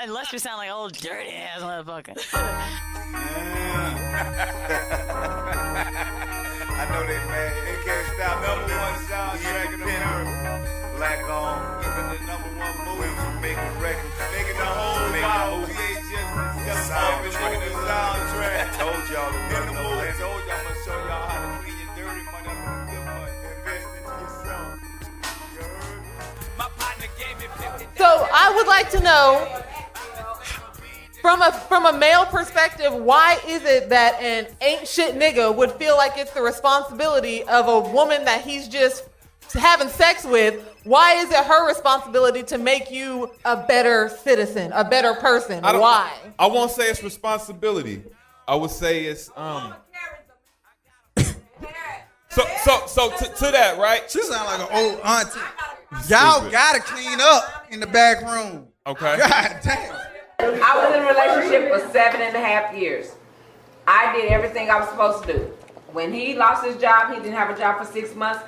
Unless you sound like old dirty ass motherfucker. I know they mad. They can't stop. Number one soundtrack in America. Black on. The number one movie for making records. Making the whole vibe. VHS soundtrack. The soundtrack. I told y'all. In the movie. I told y'all I'm gonna show y'all how to clean your dirty money up with good money. Invest into yourself. You heard? My partner gave me 50. So I would like to know, from a male perspective, why is it that an ain't shit nigga would feel like it's the responsibility of a woman that he's just having sex with? Why is it her responsibility to make you a better citizen, a better person? Why? I won't say it's responsibility. I would say it's So to that, right? She sound like an old auntie. Y'all gotta clean up in the back room. Okay. God damn. I was in a relationship for 7.5 years. I did everything I was supposed to do. When he lost his job, he didn't have a job for 6 months.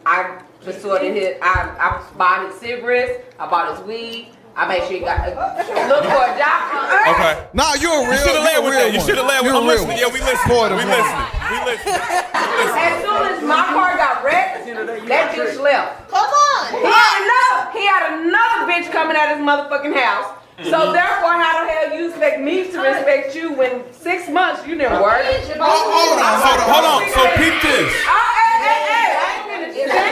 I resorted his. I bought his cigarettes. I bought his weed. I made sure he got look for a job. Okay. No, you're a real. You should have led with that. You should have led with. I'm listening. Yeah, we listening. We listening. We listening. As soon as my car got wrecked, that bitch left. Come on. He had another bitch coming at his motherfucking house. So therefore, how the hell you expect me to respect you when 6 months you didn't work? Hold on. So peep this.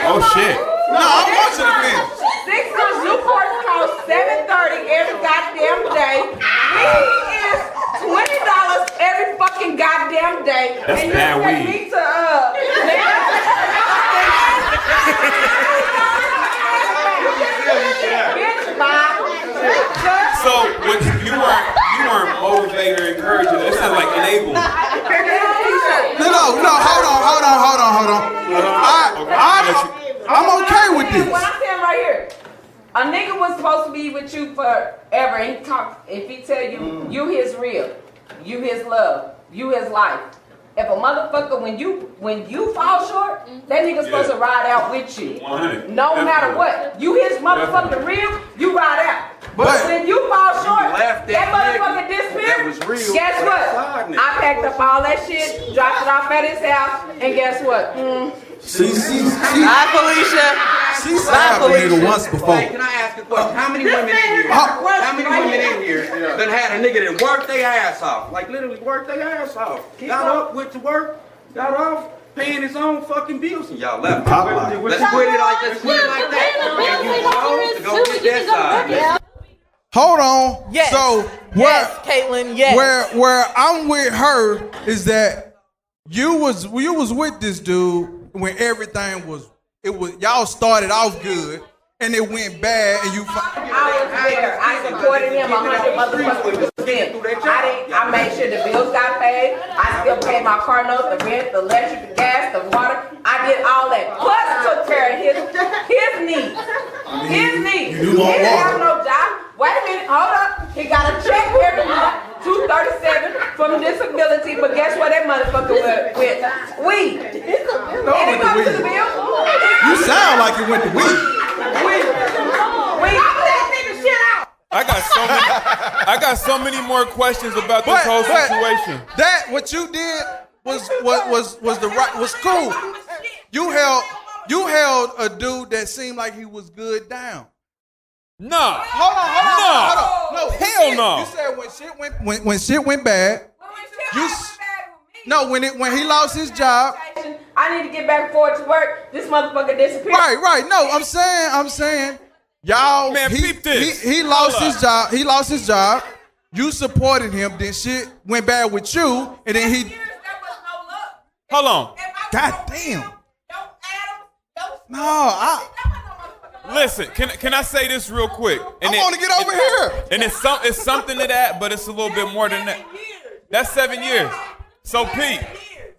Oh shit. No, I'm watching the finish. 6 months, Newport's cost $7.30 every goddamn day. Weed is $20 every fucking goddamn day. That's bad weed. Me to bitch, bye. So when you weren't motivating or encouraging, it sounds like enabling. No, hold on. I'm okay with this. What I'm saying right here, a nigga was supposed to be with you forever. And if he tell you, you his real, you his love, you his life. If a motherfucker, when you fall short, that nigga's supposed to ride out with you. 100. No matter what. You his motherfucking real, you ride out. But when you fall short, that motherfucker disappeared. Guess what? I packed up all that shit, dropped it off at his house, and guess what? Bye, Felicia. She slapped a nigga once before. Hey, can I ask a question? How many women in here? How many women in here that had a nigga that worked their ass off? Like literally worked their ass off. Got up, went to work, got off, paying his own fucking bills, and y'all left. Let's put it like that. And you go get that side. Hold on. Yes. So yes, Caitlin. Yes. Where I'm with her is that you was with this dude when everything was y'all started off good and it went bad and you. I was there. I supported him 100 motherfucking%. I made sure the bills got paid. I still paid my car notes, the rent, the electric, the gas, the water. I did all that. Plus took care of his needs. His needs. He didn't have no job. Wait a minute, hold up. He got a check every month, $237 from disability, but guess what that motherfucker went with? Weed. And it comes to the bill. You sound like it went to weed. Weed. That nigga shit out. I got so many more questions about this whole situation. That what you did was cool. You held a dude that seemed like he was good down. No. Hold on. No, hell no. You said when shit went bad. When he lost his job. I need to get back forward to work. This motherfucker disappeared. Right. No, I'm saying, y'all. Man, peep this. He lost his job. He lost his job. You supported him. Then shit went bad with you, and then he. Hold on. God damn. No, Listen, can I say this real quick? I want to get over here. And it's something to that, but it's a little bit more than that. That's 7 years. So Pete,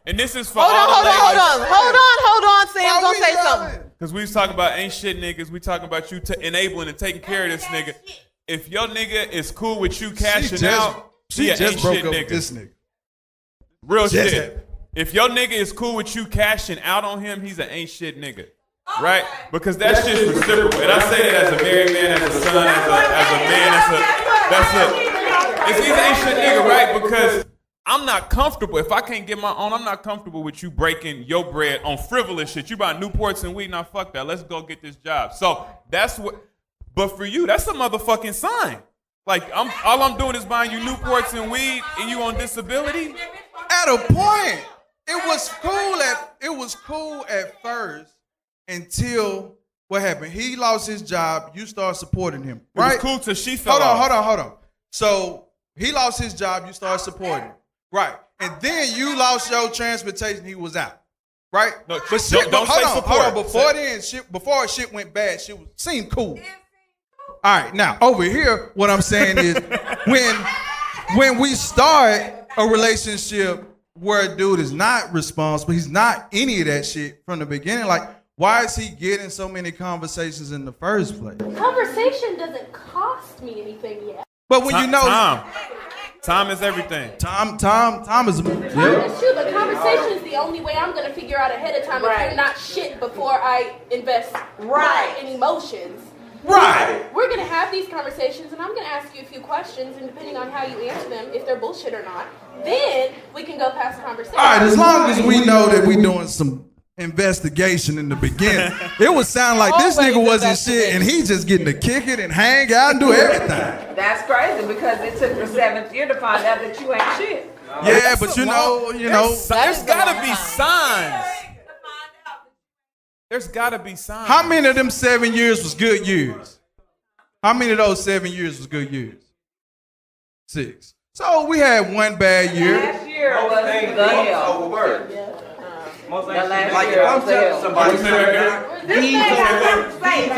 and this is for all the ladies. Hold on, Sam. Don't say something. Because we was talking about ain't shit niggas. We talking about you enabling and taking care of this nigga. If your nigga is cool with you cashing out, she just broke up with this nigga. Real shit. If your nigga is cool with you cashing out on him, he's an ain't shit nigga. Right? Because that's just reciprocal. And I say that as a married man, as a son, as a man, That's it. It's either ain't shit nigga, right? Because I'm not comfortable. If I can't get my own, I'm not comfortable with you breaking your bread on frivolous shit. You buy Newports and weed, now fuck that. Let's go get this job. So that's what, but for you, that's a motherfucking sign. Like, all I'm doing is buying you Newports and weed and you on disability? At a point, it was cool at first until what happened? He lost his job, you start supporting him, right? It was cool till she fell off. Hold on. So he lost his job, you start supporting him. Right. And then you lost your transportation, he was out. Right? No, but shit, don't say support. Hold on. Before shit went bad, shit seemed cool. All right, now over here, what I'm saying is when we start a relationship where a dude is not responsible, he's not any of that shit from the beginning, like, why is he getting so many conversations in the first place? Conversation doesn't cost me anything yet. But when you know Time is everything. Time is Time is true, but conversation is the only way I'm gonna figure out ahead of time if you're not shit before I invest in emotions. Right. We're gonna have these conversations, and I'm gonna ask you a few questions, and depending on how you answer them, if they're bullshit or not, then we can go past the conversation. All right, as long as we know that we're doing some investigation in the beginning, it would sound like this nigga wasn't shit, and he just getting to kick it and hang out and do everything. That's crazy because it took the 7th year to find out that you ain't shit. Yeah, but you know, there's gotta be signs. There's gotta be signs. How many of them 7 years was good years? How many of those 7 years was good years? 6. So we had one bad year. Last year was the hell. Overworked. Like if I'm telling somebody, he's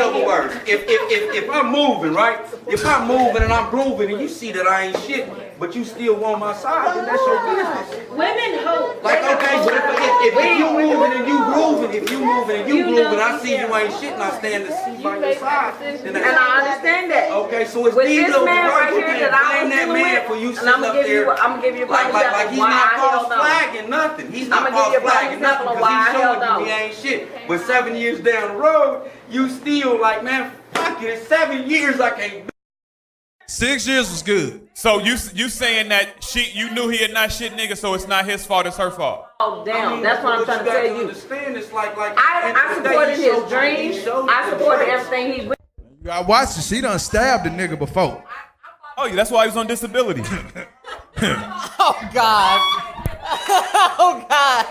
overworked. If I'm moving, right? If I'm moving and I'm grooving and you see that I ain't shit, but you still want my side, then that's your business. Women hope. Like, okay, but if you moving and you grooving, I see you ain't shit and I stand to see by your side. And I understand that. Okay, so it's with these this little man right words, you here can't that I blame was that dealing man with, for you and sitting I'm up gonna there. give you a prime Like he's not false example flagging nothing. He's not I'ma give false you a prime flagging nothing example of because why he's I held showing you he on. ain't shit. But 7 years down the road, you still like, man, fuck it. It's 7 years I can't. 6 years was good. So you saying that you knew he had not shit nigga, so it's not his fault, it's her fault. Oh damn, that's what I'm trying to tell you. Understand it's like I supported his dreams. I supported everything he did. You gotta watch it. She done stabbed a nigga before. Oh yeah, that's why he was on disability. Oh God. Oh God.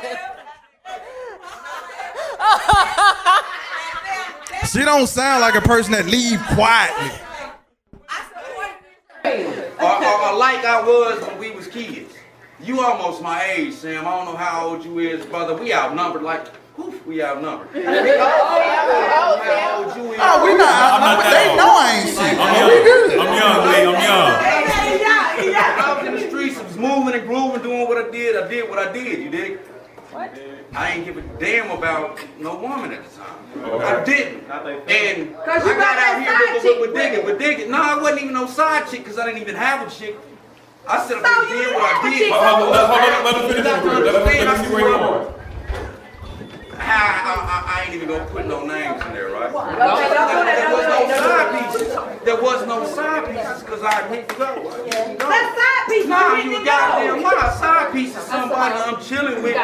She don't sound like a person that leave quietly. Or like I was when we was kids. You almost my age, Sam. I don't know how old you is, brother. We outnumbered like, we outnumbered. How old you is? Oh, we not. They know I ain't shit. I'm young, Lee. I'm young. I was in the streets, I was moving and grooving, doing what I did. I did what I did, you dig? What? I ain't give a damn about no woman at the time. I didn't. And I you got out that here side with digging. No, I wasn't even no side chick because I didn't even have a chick. I said So I you did didn't what I have a did. chick. Let him finish where he going. I ain't even gonna put no names in there, right? Okay, There was no side pieces. There was no side pieces because I hit to go. That side piece, Nah, you a goddamn lie. Side piece is somebody I'm chilling with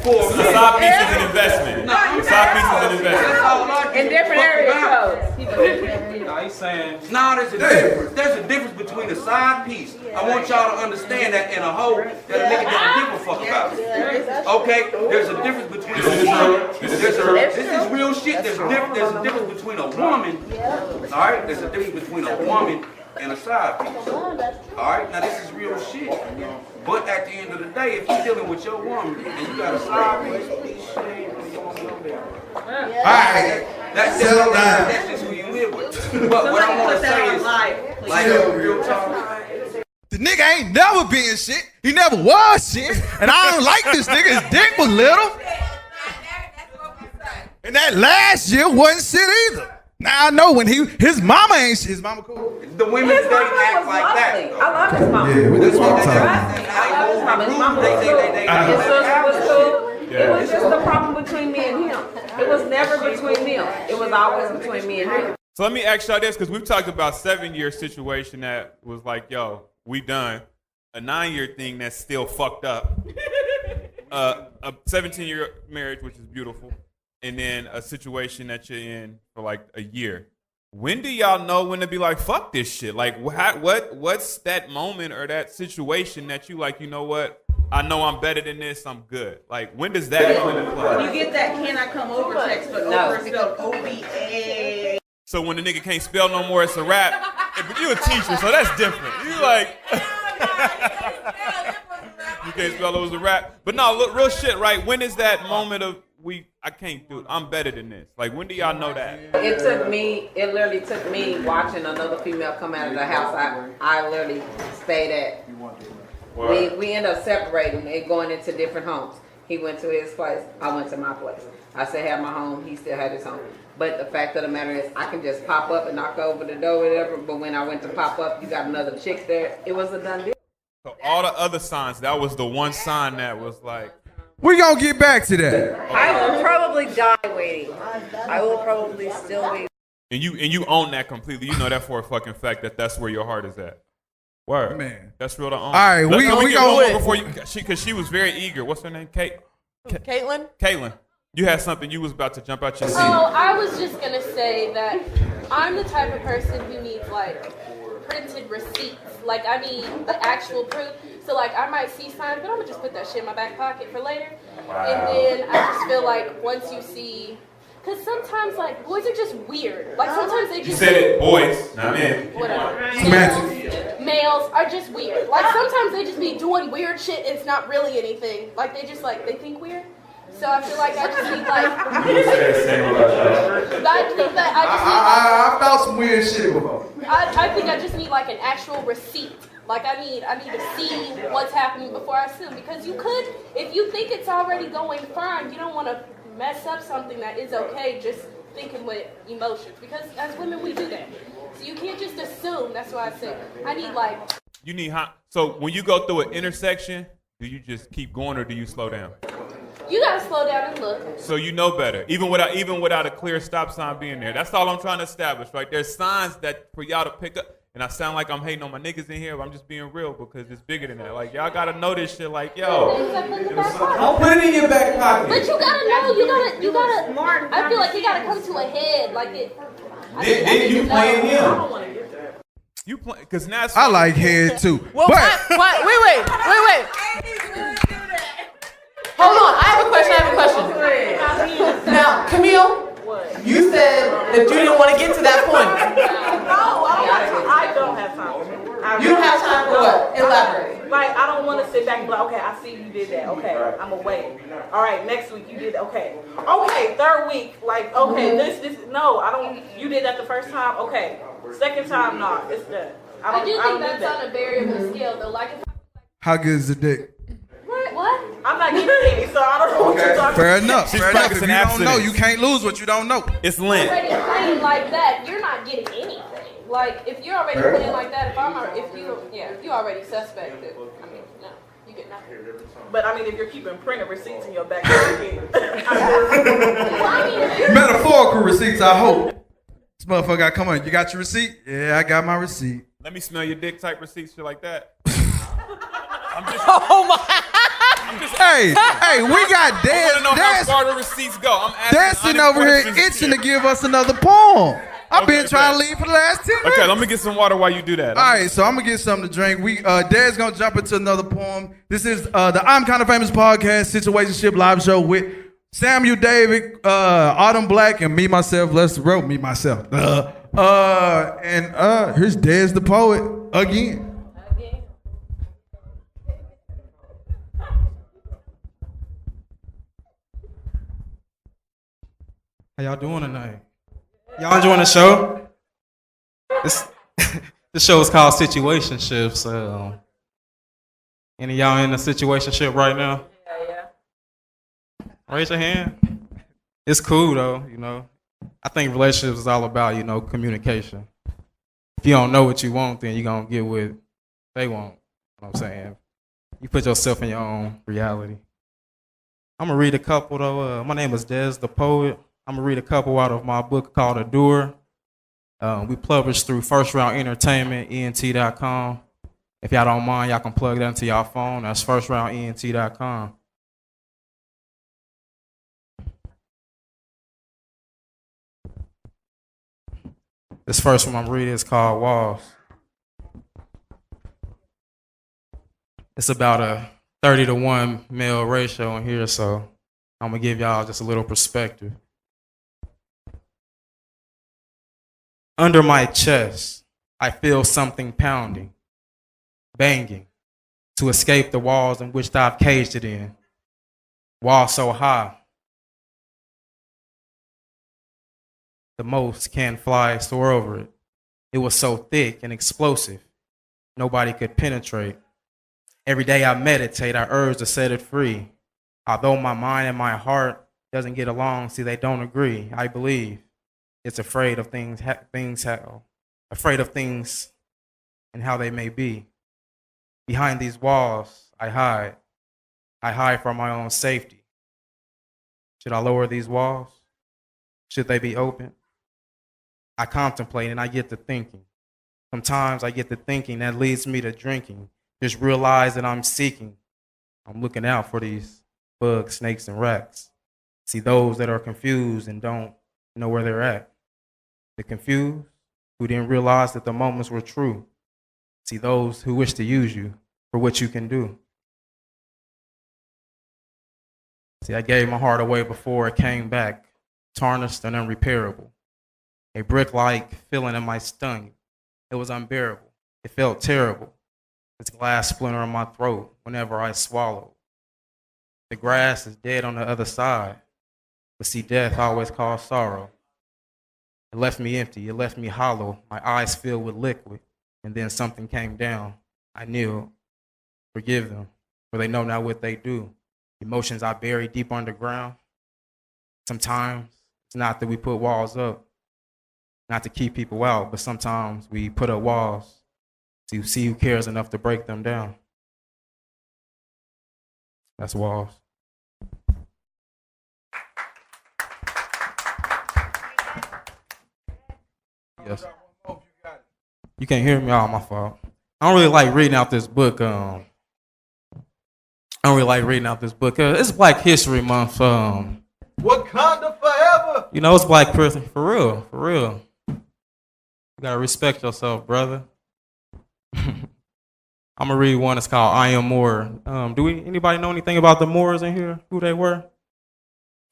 for The side piece is an investment. The side piece is an investment. That's all I do. in different area codes. No, he's saying. No, there's a difference. There's a difference between a side piece. I want y'all to understand that in a hoe that a nigga don't give a fuck about. Okay? There's a difference between a woman. This is real shit. There's a difference between a woman. All right? There's a difference between a woman and a side piece. All right? Now this is real shit. But at the end of the day, if you're dealing with your woman and you got a side piece, this shit ain't really going nowhere. All right. That's just who you live with. But what I want to say is, like real talk. The nigga ain't never been shit. He never was shit. And I don't like this nigga. His dick was little. And that last year wasn't shit either. Now I know when his mama ain't shit. His mama cool. The women His they mama act was like lovely. that. I love his mama. Yeah, that's what I'm talking I love his mama. His mama was cool. His sister was cool. It was just a problem between me and him. It was never between them. It was always between me and him. So let me ask y'all this, because we've talked about 7-year situation that was like, yo, we done. A 9-year thing that's still fucked up. A 17-year marriage, which is beautiful. And then a situation that you're in for like a year. When do y'all know when to be like, fuck this shit? Like, what's that moment or that situation that you like, you know what? I know I'm better than this. I'm good. Like, when does that come into play? You get that "Can I come over" text, but over is spelled OVA. So when the nigga can't spell no more, it's a rap. But you a teacher, so that's different. You like, you can't spell it was a rap. But no, look, real shit, right? When is that moment of I can't do it. I'm better than this. Like, when do y'all know that? It literally took me watching another female come out of the house I literally stayed at. We ended up separating and going into different homes. He went to his place, I went to my place. I still had my home, he still had his home. But the fact of the matter is, I can just pop up and knock over the door or whatever, but when I went to pop up, you got another chick there, it was a done deal. So all the other signs, that was the one sign that was like... We gonna get back to that. I will probably die waiting. I will probably still wait. And you own that completely. You know that for a fucking fact that's where your heart is at. Word. Man. That's real to own. All right, we get go one before you, because she was very eager. What's her name? Caitlin? Caitlin. You had something you was about to jump out your seat. Oh, I was just gonna say that I'm the type of person who needs like printed receipts. Like I need the actual proof. So like I might see signs, but I'm gonna just put that shit in my back pocket for later. Wow. And then I just feel like once you see, because sometimes like boys are just weird. Like sometimes they just. You said it, boys, not men. Whatever. Males are just weird. Like sometimes they just be doing weird shit and it's not really anything. Like they just like they think weird. So I feel like I just need like. You said the same about that. I think that I felt some weird shit before. I think I just need like an actual receipt. Like I need to see what's happening before I sue, because you could, if you think it's already going fine, you don't want to mess up something that is okay just thinking with emotions, because as women we do that. So you can't just assume. That's why I said I need like. You need so when you go through an intersection, do you just keep going or do you slow down? You gotta slow down and look. So you know better, even without a clear stop sign being there. That's all I'm trying to establish, right? There's signs that for y'all to pick up. And I sound like I'm hating on my niggas in here, but I'm just being real because it's bigger than that. Like, y'all gotta know this shit. Like, yo, don't put it in your back pocket. But you gotta know, you gotta. I feel like you gotta come to a head, like it. Then you playing him. I don't want to get there. You play because now. I like head too. Well, but wait. Hold on, I have a question. Now, Camille, you said that you didn't want to get to that point. No, I don't have time. You don't have time for what? Elaborate. Like, I don't want to sit back and be like, okay, I see you did that. Okay, I'm away. All right, next week you did that. Okay. Okay, third week, like, okay, this, no, I don't, you did that the first time. Okay. Second time, no, it's done. I do think that's on a variable scale, though. Like, how good is the dick? What? I'm not getting any, so I don't know what you're talking about. Fair enough. She's Fair enough. If you practicing don't know, abstinence. you can't lose what you don't know. It's lint. Already playing like that, you're not getting anything. Like if you're already playing like that, if you already suspected. I mean, no, you get nothing. But I mean, if you're keeping printed receipts in your back pocket, Metaphorical receipts, I hope. This motherfucker, come on, you got your receipt? Yeah, I got my receipt. Let me smell your dick type receipts, shit like that. Oh my. Hey, we got I know how far Des the receipts go. I'm asking dancing over here itching to give us another poem. I've been trying to leave for the last 10 minutes. Okay, let me get some water while you do that. All right, so I'm gonna get something to drink. Dad's gonna jump into another poem. This is the I'm Kind of Famous podcast situationship live show with Samuel David, Autumn Black, and me myself. Let's wrote me myself. And here's Des the poet again. How y'all doing tonight? Y'all enjoying the show? The show is called Situationships. Any of y'all in a situationship right now? yeah. Raise your hand. It's cool though, you know. I think relationships is all about, you know, communication. If you don't know what you want, then you're gonna get what they want. You know what I'm saying? You put yourself in your own reality. I'm gonna read a couple though. My name is Des the Poet. I'm gonna read a couple out of my book called Adore. We publish through First Round Entertainment, ENT.com. If y'all don't mind, y'all can plug that into y'all phone. That's FirstRoundENT.com. This first one I'm reading is called Walls. It's about a 30-to-1 male ratio in here, so I'm gonna give y'all just a little perspective. Under my chest, I feel something pounding, banging, to escape the walls in which I've caged it in. Walls so high, the most can't fly, soar over it. It was so thick and explosive, nobody could penetrate. Every day I meditate, I urge to set it free. Although my mind and my heart doesn't get along, see, they don't agree. I believe it's afraid of afraid of things and how they may be. Behind these walls, I hide. I hide for my own safety. Should I lower these walls? Should they be open? I contemplate and I get to thinking. Sometimes I get to thinking that leads me to drinking. Just realize that I'm seeking. I'm looking out for these bugs, snakes, and rats. See those that are confused and don't know where they're at. The confused who didn't realize that the moments were true. See those who wish to use you for what you can do. See, I gave my heart away before it came back, tarnished and unrepairable. A brick-like feeling in my stomach. It was unbearable. It felt terrible. This glass splinter in my throat whenever I swallowed. The grass is dead on the other side, but see, death always causes sorrow. It left me empty. It left me hollow. My eyes filled with liquid, and then something came down. I kneeled. Forgive them, for they know not what they do. Emotions I bury deep underground. Sometimes it's not that we put walls up, not to keep people out, but sometimes we put up walls to see who cares enough to break them down. That's walls. Yes. You can't hear me? Oh, my fault. I don't really like reading out this book. It's Black History Month. Wakanda forever. You know, it's Black person. For real, for real. You gotta respect yourself, brother. I'm gonna read one. It's called I Am More. Anybody know anything about the Moors in here? Who they were?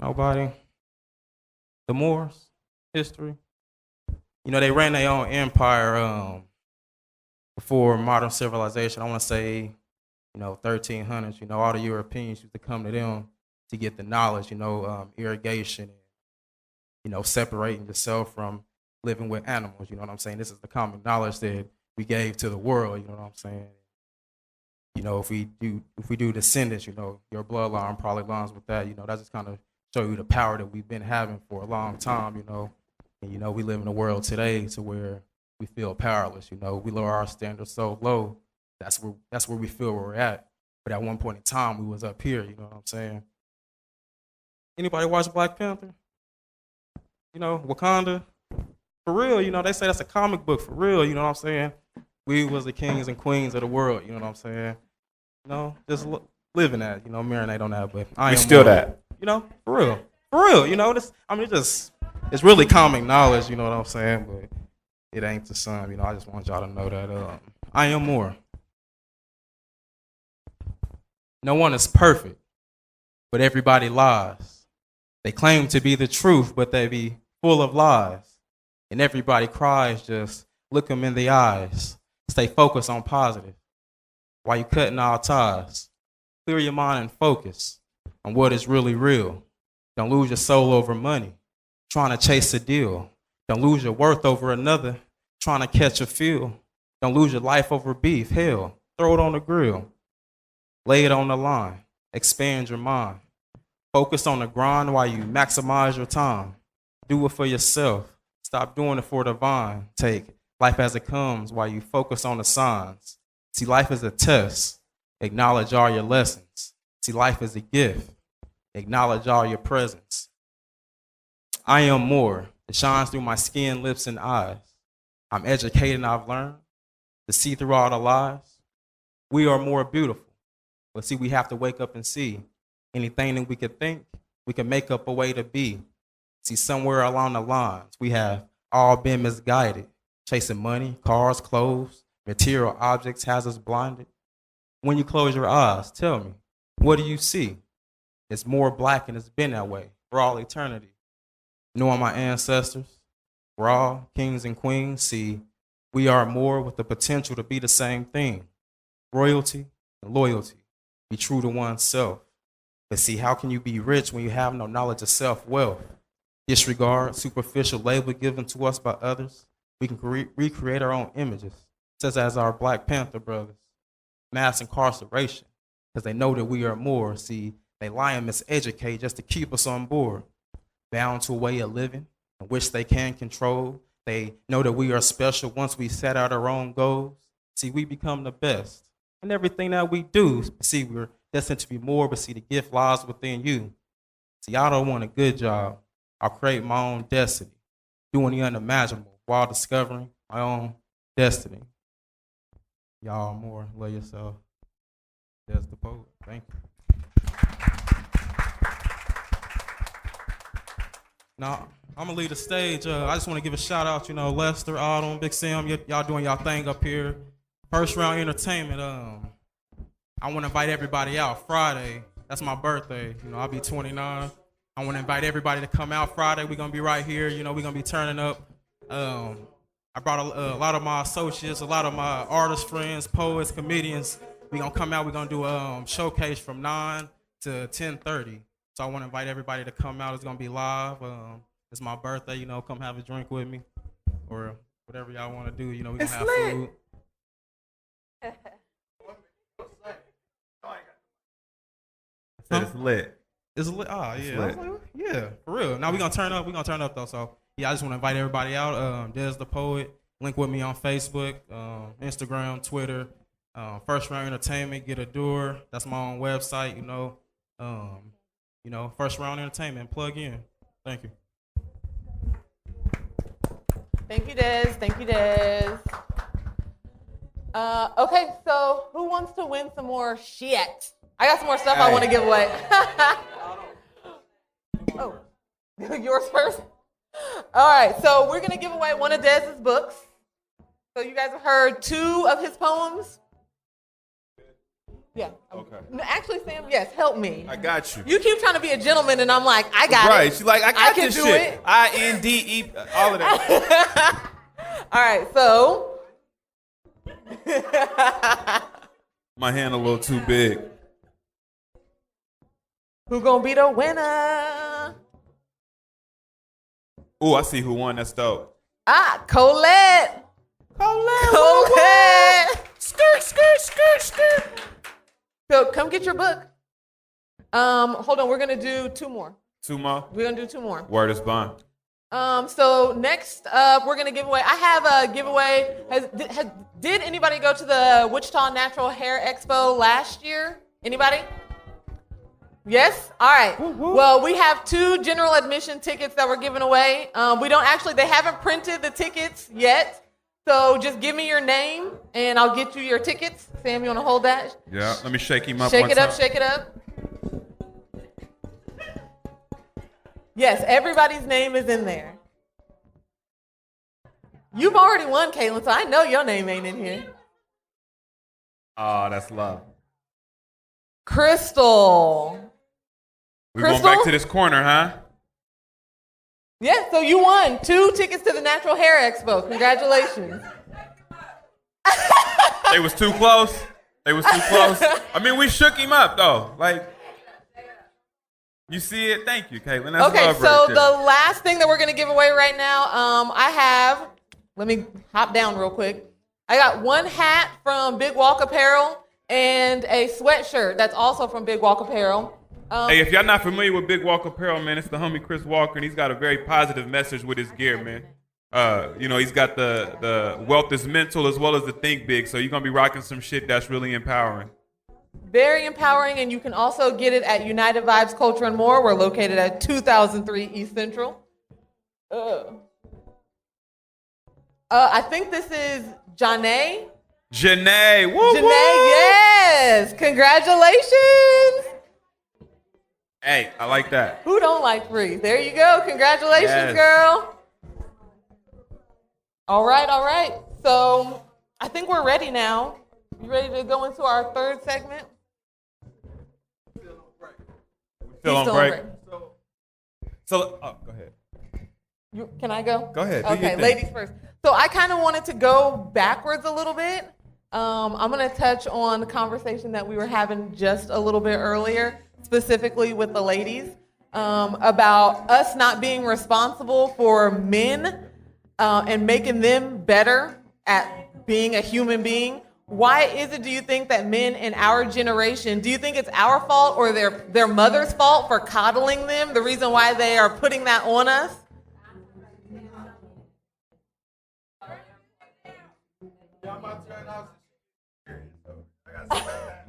Nobody? The Moors? History? You know, they ran their own empire before modern civilization. I want to say, 1300s. All the Europeans used to come to them to get the knowledge, irrigation, separating yourself from living with animals. You know what I'm saying? This is the common knowledge that we gave to the world. You know what I'm saying? If we do descendants, your bloodline probably lines with that. That just kind of show you the power that we've been having for a long time. And we live in a world today to where we feel powerless. We lower our standards so low. That's where we feel where we're at. But at one point in time, we was up here. You know what I'm saying? Anybody watch Black Panther? Wakanda. For real, they say that's a comic book. For real, you know what I'm saying? We was the kings and queens of the world. You know what I'm saying? Just live in that. Marinate on that. But I am still more, that. For real. It's really common knowledge. You know what I'm saying? But it ain't the sum. I just want y'all to know that I am more. No one is perfect, but everybody lies. They claim to be the truth, but they be full of lies. And everybody cries, just look them in the eyes. Stay focused on positive while you cutting all ties. Clear your mind and focus on what is really real. Don't lose your soul over money, trying to chase a deal. Don't lose your worth over another, trying to catch a feel. Don't lose your life over beef. Hell, throw it on the grill. Lay it on the line. Expand your mind. Focus on the grind while you maximize your time. Do it for yourself. Stop doing it for the vine. Take life as it comes while you focus on the signs. See, life is a test. Acknowledge all your lessons. See, life is a gift. Acknowledge all your presents. I am more. It shines through my skin, lips, and eyes. I'm educated and I've learned to see through all the lies. We are more beautiful. But see, we have to wake up and see anything that we could think, we can make up a way to be. See, somewhere along the lines, we have all been misguided, chasing money, cars, clothes, material objects has us blinded. When you close your eyes, tell me, what do you see? It's more black and it's been that way for all eternity. Knowing my ancestors, we're all kings and queens. See, we are more with the potential to be the same thing. Royalty and loyalty. Be true to oneself. But see, how can you be rich when you have no knowledge of self-wealth? Disregard, superficial label given to us by others. We can recreate our own images, such as our Black Panther brothers. Mass incarceration, because they know that we are more. See, they lie and miseducate just to keep us on board. Bound to a way of living, in which they can control. They know that we are special once we set out our own goals. See, we become the best in everything that we do. See, we're destined to be more, but see, the gift lies within you. See, I don't want a good job. I'll create my own destiny, doing the unimaginable while discovering my own destiny. Y'all more, love yourself. That's the poet. Thank you. Now, I'm gonna leave the stage. I just want to give a shout out, Lester, Autumn, Big Sam, y'all doing y'all thing up here. First Round Entertainment. I want to invite everybody out Friday. That's my birthday. I'll be 29. I want to invite everybody to come out Friday. We're gonna be right here. We're gonna be turning up. I brought a lot of my associates, a lot of my artist friends, poets, comedians. We're gonna come out. We're gonna do a showcase from 9 to 10:30. So I want to invite everybody to come out. It's gonna be live. It's my birthday. Come have a drink with me, or whatever y'all want to do. We're gonna have food. It's lit. It's lit. Oh, yeah. It's lit. Yeah, for real. Now we're gonna turn up. We're gonna turn up though. So yeah, I just want to invite everybody out. Des the Poet. Link with me on Facebook, Instagram, Twitter. First Round Entertainment. Get a door. That's my own website. First Round Entertainment. Plug in. Thank you. Thank you, Des. Thank you, Des. Okay, so who wants to win some more shit? I got some more stuff I want to give away. Oh, yours first? All right, so we're going to give away one of Dez's books. So you guys have heard 2 of his poems? Yeah. Okay. Actually, Sam, yes, help me. I got you. You keep trying to be a gentleman, and I'm like, I got it. Right. She's like, I got can this do shit. it. INDE, all of that. All right, so. My hand a little too big. Who gonna be the winner? Ooh, I see who won. That's dope. Colette. Colette. Skirt, skirt, skirt, skirt. So come get your book. Hold on, we're gonna do 2 more. 2 more? We're gonna do 2 more. Word is bond. So next up, we're gonna give away. I have a giveaway. Did anybody go to the Wichita Natural Hair Expo last year? Anybody? Yes? All right. Well, we have 2 general admission tickets that we're giving away. They haven't printed the tickets yet. So just give me your name and I'll get you your tickets. Sam, you want to hold that? Yeah, let me shake him up. Shake it up, shake it up. Yes, everybody's name is in there. You've already won, Caitlin, so I know your name ain't in here. Oh, that's love. Crystal. We're going back to this corner, huh? Yeah, so you won 2 tickets to the Natural Hair Expo. Congratulations. They was too close. I mean, we shook him up, though. Like, you see it? Thank you, Caitlin. That's okay, love so right there. the last thing that we're going to give away right now, let me hop down real quick. I got 1 hat from Big Walk Apparel and a sweatshirt that's also from Big Walk Apparel. Hey, if y'all not familiar with Big Walk Apparel, man, it's the homie Chris Walker, and he's got a very positive message with his gear, man. He's got the wealth is mental as well as the think big, so you're going to be rocking some shit that's really empowering. Very empowering, and you can also get it at United Vibes Culture and More. We're located at 2003 East Central. I think this is Janae. Janae, woo, Janae, woo. yes. Congratulations. Hey, I like that. Who don't like free? There you go. Congratulations, Yes. girl. All right. So I think we're ready now. You ready to go into our third segment? Still He's on break. So, go ahead. Can I go? Go ahead. Do your Okay, thing. ladies first. So I kind of wanted to go backwards a little bit. I'm going to touch on the conversation that we were having just a little bit earlier, specifically with the ladies, about us not being responsible for men and making them better at being a human being. Why is it, do you think, that men in our generation, do you think it's our fault or their mother's fault for coddling them, the reason why they are putting that on us?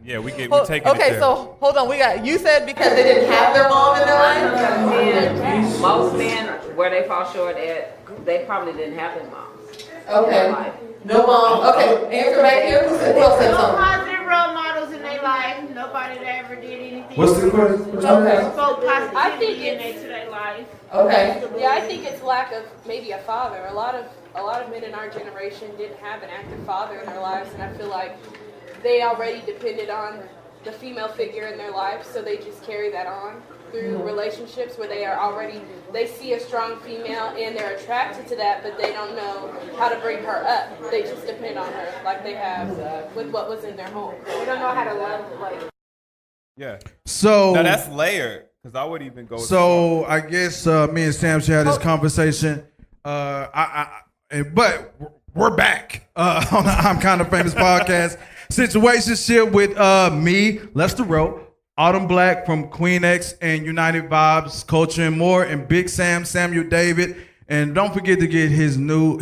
Yeah, we taking Okay, it there. so hold on. You said because they didn't have their mom in their life? Most men, where they fall short at, they probably didn't have their moms. Okay. No mom. Okay, answer back here. Who else said No something? positive role models in their life. Nobody that ever did anything. What's the question? Okay. Spoke I positivity think into their life. Okay. Yeah, I think it's lack of maybe a father. A lot of men in our generation didn't have an active father in their lives, and I feel like they already depended on the female figure in their life, so they just carry that on through relationships where they see a strong female and they're attracted to that, but they don't know how to bring her up. They just depend on her like they have with what was in their home. They don't know how to love like. Yeah. So now that's layered, because I would even go. So I guess me and Sam should have this conversation. But we're back on the I'm Kind of Famous podcast. Situationship with me, Lester Rowe, Autumn Black from Queen X and United Vibes, Culture and More, and Big Sam, Samuel David. And don't forget to get his new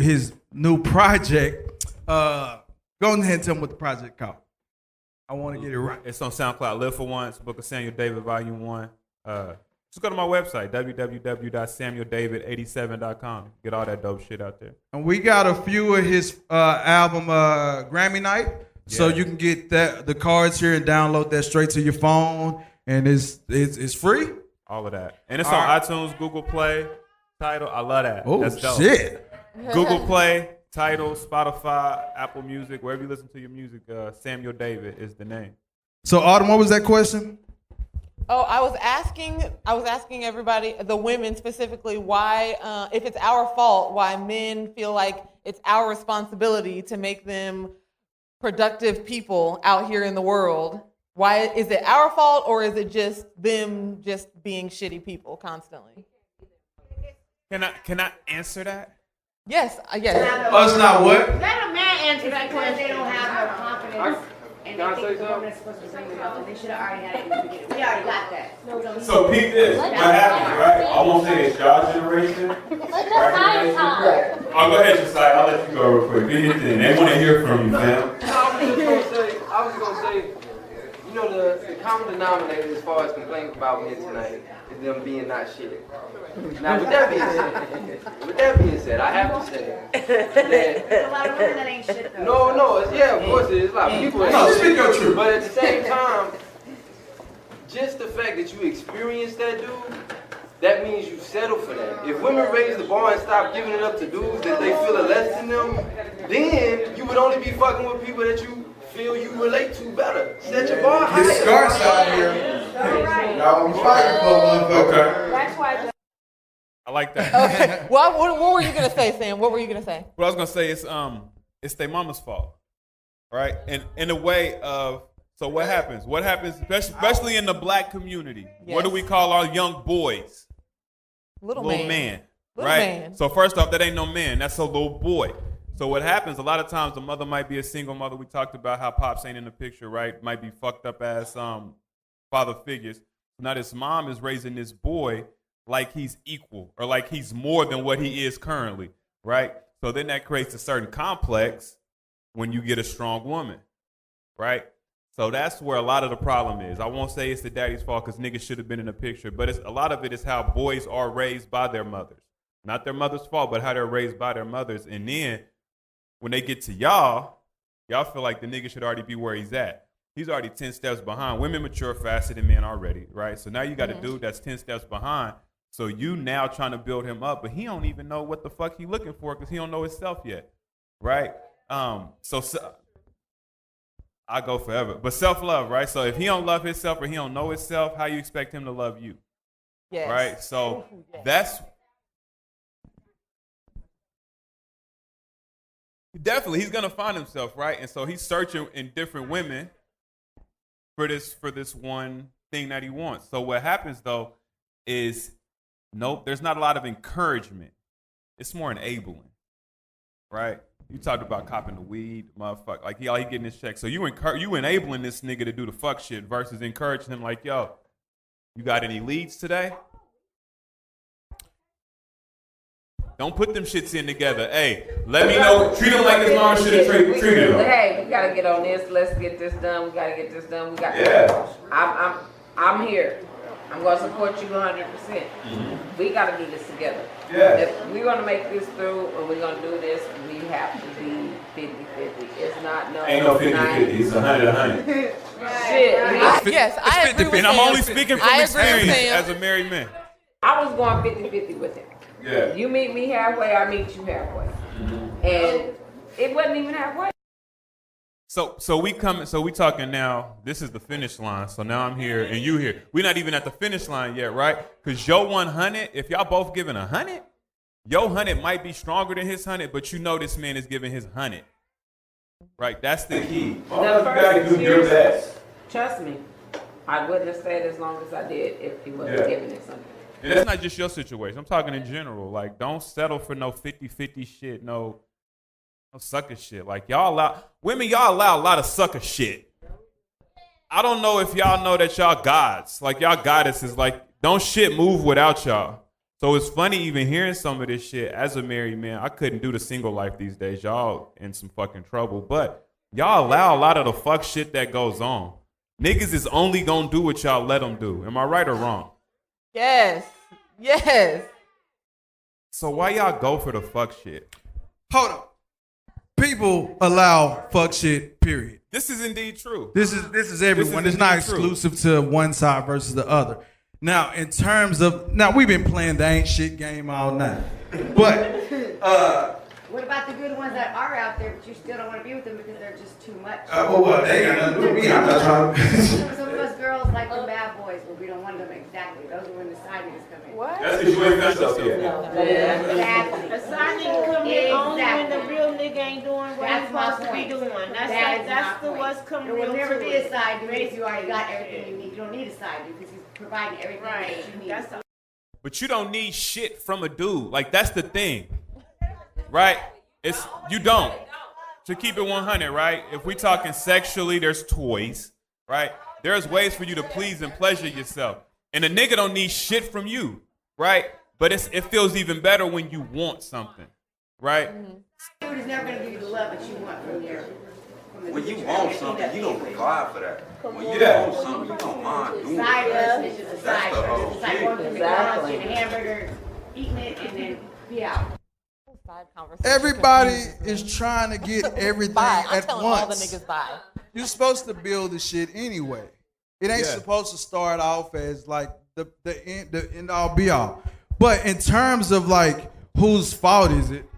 project. Go ahead and tell me what the project called. I want to get it right. It's on SoundCloud. Live for Once, Book of Samuel David, Volume 1. Just go to my website, www.samueldavid87.com. Get all that dope shit out there. And we got a few of his album Grammy Night. So you can get the cards here and download that straight to your phone. And it's free. All of that. And it's on iTunes, Google Play, Tidal. I love that. Oh, that's dope. shit. Google Play, Tidal, Spotify, Apple Music, wherever you listen to your music, Samuel David is the name. So Autumn, what was that question? Oh, I was asking everybody, the women specifically, why, if it's our fault, why men feel like it's our responsibility to make them productive people out here in the world. Why is it our fault, or is it just them just being shitty people constantly? Can I answer that? Yes, yes. Us not what? Let a man answer that question. They don't have no confidence. Can I say something? They should have already had it in the beginning. We already got that. So peep this. What happens, right? I won't say it's y'all generation. Let the side talk. I'll go ahead, Josiah. I'll let you go real quick. Get your thing. They want to hear from you, fam. I was gonna say, you know, the common denominator as far as complaining about men tonight is them being not shit. Now, with that being said, I have to say There's a lot of women that ain't shit though. no, of course it is a lot of people. No, speak your truth. But at the same time, just the fact that you experienced that dude, that means you settle for that. If women raise the bar and stop giving it up to dudes that they feel are less than them, then you would only be fucking with people that you feel you relate to better. Set your bar high. His scar's out here. Y'all be fighting for motherfucker. Okay. That's why. I like that. Okay. Well, what were you gonna say, Sam? What were you gonna say? What I was gonna say is, it's their mama's fault, right? And in a way of, so what happens? What happens, especially in the black community? Yes. What do we call our young boys? Little man, man. right? Man. So first off, that ain't no man. That's a little boy. So what happens? A lot of times, the mother might be a single mother. We talked about how pops ain't in the picture, right? Might be fucked up as father figures. Now this mom is raising this boy like he's equal or like he's more than what he is currently, right? So then that creates a certain complex when you get a strong woman, right? So that's where a lot of the problem is. I won't say it's the daddy's fault because niggas should have been in the picture, but a lot of it is how boys are raised by their mothers. Not their mother's fault, but how they're raised by their mothers. And then when they get to y'all feel like the nigga should already be where he's at. He's already 10 steps behind. Women mature faster than men already, right? So now you got a dude that's 10 steps behind. So you now trying to build him up, but he don't even know what the fuck he looking for because he don't know himself yet, right? So I go forever. But self-love, right? So if he don't love himself or he don't know himself, how you expect him to love you? Yes. Right? So that's definitely he's gonna find himself, right? And so he's searching in different women for this one thing that he wants. So what happens though is there's not a lot of encouragement. It's more enabling, right? You talked about copping the weed, motherfucker. Like he getting his check. So you enabling this nigga to do the fuck shit versus encouraging him like, yo, you got any leads today? Don't put them shits in together. Hey, let me know. Treat him like his mom should have treated him. Hey, we gotta get on this. Let's get this done. We gotta get this done. We got. Yeah. I'm here. I'm gonna support you 100%. Mm-hmm. We gotta do this together. Yeah. If we're gonna make this through and we're gonna do this, we have to be 50-50. It's not Ain't no 50-50. It's 100-100. Shit. Yes, I agree with And I'm Sam. only speaking from experience as a married man. I was going 50-50 with him. Yeah. You meet me halfway, I meet you halfway. Mm-hmm. And it wasn't even halfway. So we talking now, this is the finish line. So now I'm here and you here. We're not even at the finish line yet, right? Because your 100, if y'all both giving 100, your 100 might be stronger than his 100, but you know this man is giving his 100. Right? That's the key. The first 6 years, trust me, I wouldn't have stayed as long as I did if he wasn't giving it something. And that's not just your situation. I'm talking in general. Like, don't settle for no 50-50 shit, no sucker shit. Like, y'all allow a lot of sucker shit. I don't know if y'all know that y'all gods. Like, y'all goddesses, like, don't shit move without y'all. So it's funny even hearing some of this shit as a married man. I couldn't do the single life these days. Y'all in some fucking trouble. But y'all allow a lot of the fuck shit that goes on. Niggas is only gonna do what y'all let them do. Am I right or wrong? Yes. Yes. So why y'all go for the fuck shit? Hold on. People allow fuck shit, period. This is indeed true. This is everyone. It's not exclusive to one side versus the other. Now, in terms of we've been playing the ain't shit game all night. But what about the good ones that are out there, but you still don't want to be with them because they're just too much? Well, they got nothing to do with me. I'm not trying to. Some of us girls like the bad boys, but we don't want them exactly. Those are when the side niggas come in. What? That's because you ain't found yourself yet. Exactly. A side nigga come in only when the real nigga ain't doing what he's supposed to be doing. That's the what's coming real. There will never to be it. a side dude if you already got everything you need. You don't need a side dude because he's providing everything that you need. But you don't need shit from a dude. Like, that's the thing. Right? You don't. To keep it 100, right? If we talking sexually, there's toys, right? There's ways for you to please and pleasure yourself. And a nigga don't need shit from you, right? But it feels even better when you want something, right? Dude is never going to give you the love that you want from your. When you want something, you don't provide for that. When you Yeah. want something, you don't mind doing Side it. is just a side. It's like going to McDonald's, getting a hamburger, eating it, and then be out. Everybody is trying to get everything Bye. I'm at telling once. all the niggas bye. You're supposed to build the shit anyway. It ain't supposed to start off as like the end all be all. But in terms of like whose fault is it?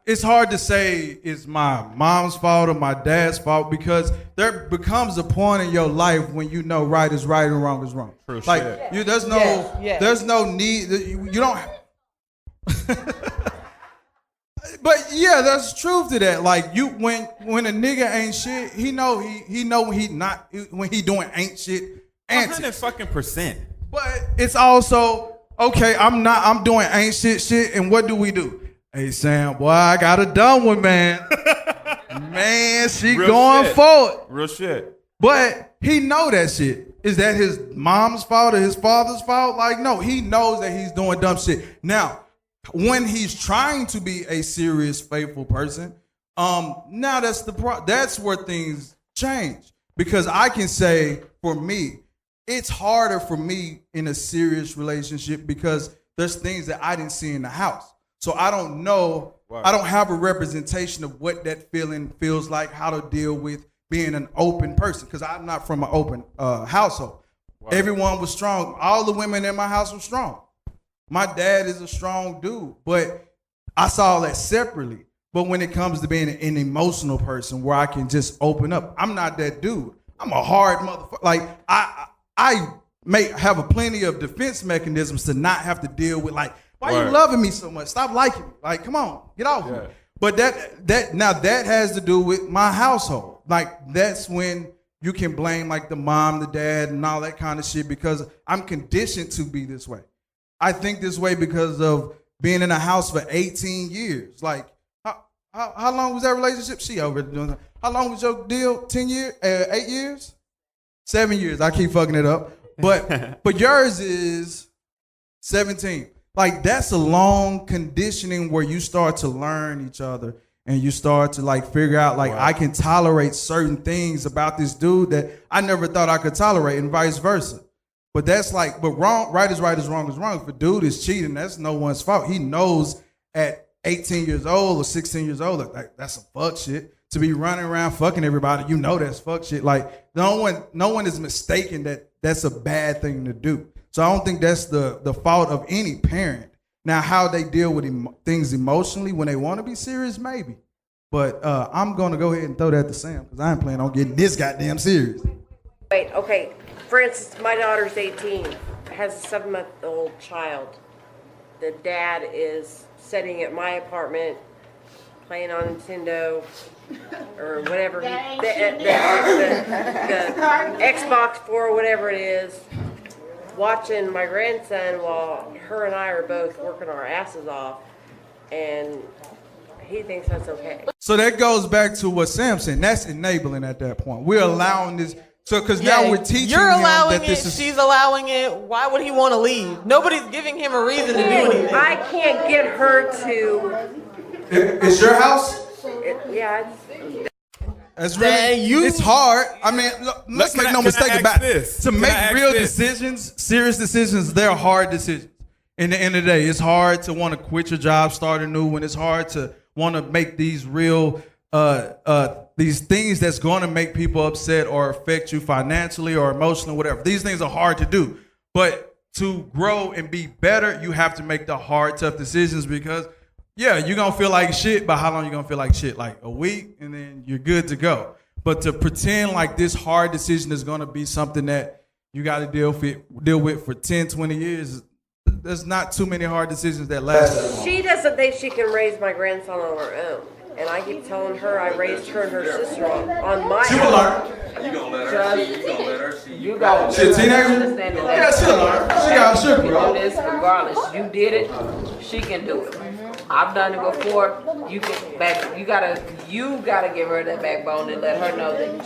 It's hard to say it's my mom's fault or my dad's fault because there becomes a point in your life when you know right is right and wrong is wrong. True like shit. there's no need. You don't. But yeah, there's truth to that. Like when a nigga ain't shit, he know when he doing ain't shit antics. 100%. But it's also okay. I'm doing ain't shit, and what do we do? Hey Sam, boy, I got a dumb one, man. Man, she Real going shit. for it. Real shit. But he know that shit. Is that his mom's fault or his father's fault? Like, no, he knows that he's doing dumb shit. Now, when he's trying to be a serious, faithful person, now that's where things change. Because I can say, for me, it's harder for me in a serious relationship because there's things that I didn't see in the house. So I don't know I don't have a representation of what that feeling feels like, how to deal with being an open person, because I'm not from an open household. Wow. Everyone was strong. All the women in my house were strong. My dad is a strong dude, but I saw that separately. But when it comes to being an emotional person where I can just open up, I'm not that dude. I'm a hard motherfucker. Like, I may have a plenty of defense mechanisms to not have to deal with, like, why are you loving me so much? Stop liking me. Like, come on, get off me. But that has to do with my household. Like, that's when you can blame like the mom, the dad, and all that kind of shit, because I'm conditioned to be this way. I think this way because of being in a house for 18 years. Like, how long was that relationship? She over doing that. How long was your deal? 10 years? 8 years? 7 years. I keep fucking it up. But yours is 17. Like, that's a long conditioning where you start to learn each other and you start to like figure out like, I can tolerate certain things about this dude that I never thought I could tolerate, and vice versa. But that's like, but right is right, is wrong is wrong. If a dude is cheating, that's no one's fault. He knows at 18 years old or 16 years old, like, that's some fuck shit. To be running around fucking everybody, you know that's fuck shit. Like, no one is mistaken that that's a bad thing to do. So I don't think that's the fault of any parent. Now, how they deal with things emotionally when they want to be serious, maybe. But I'm going to go ahead and throw that to Sam, because I ain't planning on getting this goddamn serious. Wait, okay. For instance, my daughter's 18, has a 7-month-old child. The dad is sitting at my apartment playing on Nintendo or whatever, the Xbox 4 or whatever it is, watching my grandson while her and I are both working our asses off, and he thinks that's okay. So that goes back to what Sam said. That's enabling at that point. We're allowing this. So, because now we're teaching you're allowing him that this is. She's allowing it. Why would he want to leave? Nobody's giving him a reason to do anything. I can't get her to. It's your house? Yeah. That's really, it's hard. I mean, let's make no mistake about it. To make real decisions, serious decisions, they're hard decisions. In the end of the day, it's hard to want to quit your job, start a new one. It's hard to want to make these real, these things that's going to make people upset or affect you financially or emotionally, whatever. These things are hard to do. But to grow and be better, you have to make the hard, tough decisions, because yeah, you're going to feel like shit, but how long you going to feel like shit? Like a week, and then you're good to go. But to pretend like this hard decision is going to be something that you got to deal with for 10, 20 years, there's not too many hard decisions that last that long. She doesn't think she can raise my grandson on her own. And I keep telling her I raised her and her sister on my own. She will learn. You gonna let her see? You gonna let her see? You got she a teenager? Yeah, she'll learn. She got sugar, bro. do this regardless. You did it, she can do it. I've done it before. You gotta give her that backbone and let her know that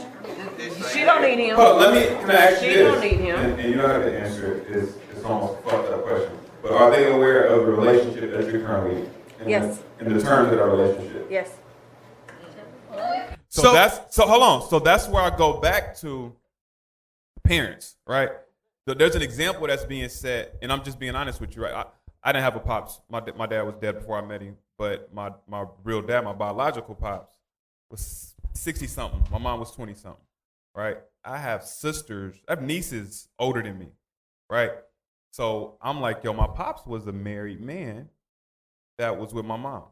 she don't need him. Can I ask you She this? don't need him. And you don't have to answer it. It's almost a fucked up question. But are they aware of the relationship that you're currently in? Yes. In the terms of that relationship? Yes. So hold on. So that's where I go back to parents, right? So there's an example that's being set, and I'm just being honest with you, right? I didn't have a pops. My dad was dead before I met him, but my real dad, my biological pops, was 60-something. My mom was 20-something, right? I have nieces older than me, right? So I'm like, yo, my pops was a married man that was with my mom.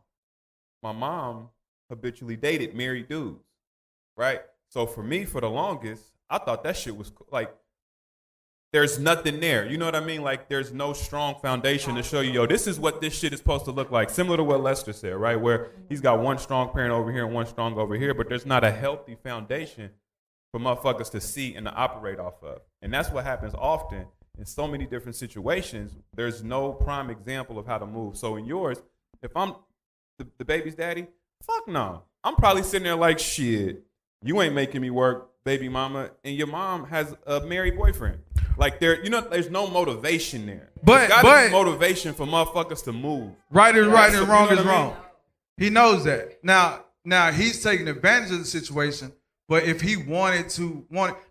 My mom habitually dated married dudes, right? So for me, for the longest, I thought that shit was like, there's nothing there. You know what I mean? Like, there's no strong foundation to show you, yo, this is what this shit is supposed to look like. Similar to what Lester said, right? Where he's got one strong parent over here and one strong over here, but there's not a healthy foundation for motherfuckers to see and to operate off of. And that's what happens often in so many different situations. There's no prime example of how to move. So in yours, if I'm the baby's daddy, fuck no. I'm probably sitting there like, shit, you ain't making me work, baby mama, and your mom has a married boyfriend. Like, there's no motivation there. There's gotta be motivation for motherfuckers to move. Right is right and wrong is wrong. He knows that. Now he's taking advantage of the situation, but if he wanted,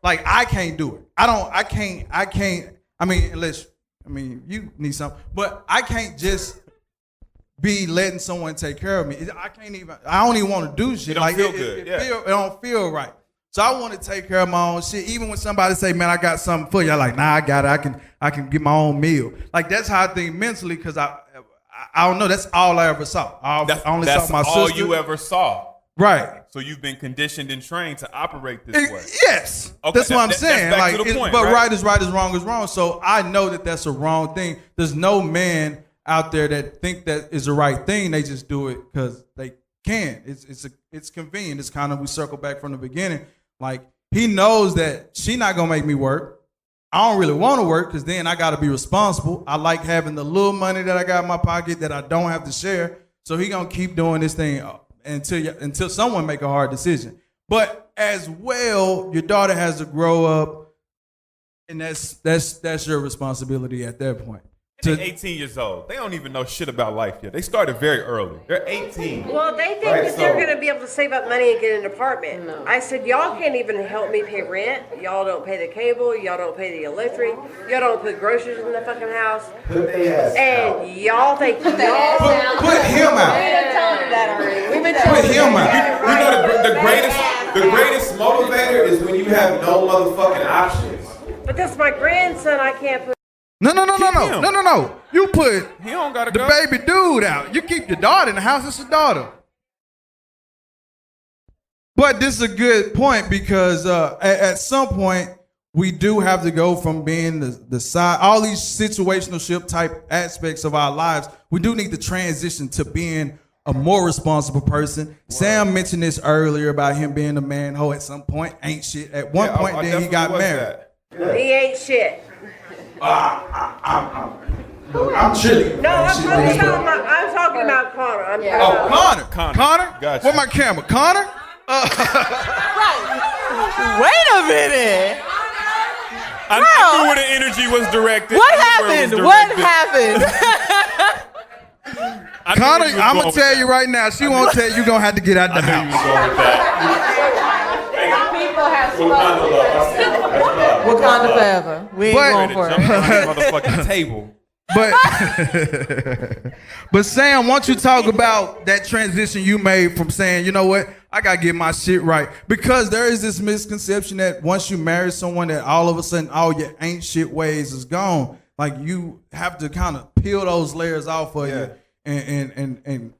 like, I can't do it. I can't. I mean, unless, you need something, but I can't just be letting someone take care of me. I don't even want to do shit. It don't feel good. It don't feel right. So I want to take care of my own shit. Even when somebody say, man, I got something for you, I'm like, nah, I got it. I can get my own meal. Like, that's how I think mentally, because I don't know. That's all I ever saw. I only saw my sister. That's all you ever saw. Right. So you've been conditioned and trained to operate this way. Yes. Okay, that's what I'm saying. That's back like, to the point, but right? right is right, is wrong is wrong. So I know that that's a wrong thing. There's no man out there that think that is the right thing. They just do it because they can. It's convenient. It's kind of, we circle back from the beginning. Like, he knows that she not gonna make me work. I don't really want to work because then I got to be responsible. I like having the little money that I got in my pocket that I don't have to share. So he gonna keep doing this thing until someone make a hard decision. But as well, your daughter has to grow up, and that's your responsibility at that point. They're 18 years old. They don't even know shit about life yet. They started very early. They're 18. Well, they think that they're going to be able to save up money and get an apartment. No. I said, y'all can't even help me pay rent. Y'all don't pay the cable. Y'all don't pay the electric. Y'all don't put groceries in the fucking house. And y'all think put him out. We done told you that already. We've been put him out. You know the greatest motivator is when you have no motherfucking options. But that's my grandson. I can't put. No. You put he don't gotta the go. baby dude out. You keep your daughter in the house. It's a daughter. But this is a good point because at some point we do have to go from being the side, all these situationship type aspects of our lives. We do need to transition to being a more responsible person. Wow. Sam mentioned this earlier about him being a man-ho at some point. Ain't shit. At one point, then he got married. He ain't shit. I'm chilly. No, I'm talking about Connor. Connor? Gotcha. Where my camera? Connor? Wait a minute. I knew where the energy was directed. What happened? Connor, I'm going to tell you right now, she won't tell you, you're going to have to get out the house. People have spoken. Wakanda forever. We ain't going for it. Motherfucking table. But Sam, why don't you talk about that transition you made from saying, you know what, I gotta get my shit right, because there is this misconception that once you marry someone that all of a sudden all your ain't shit ways is gone. Like, you have to kind of peel those layers off of you and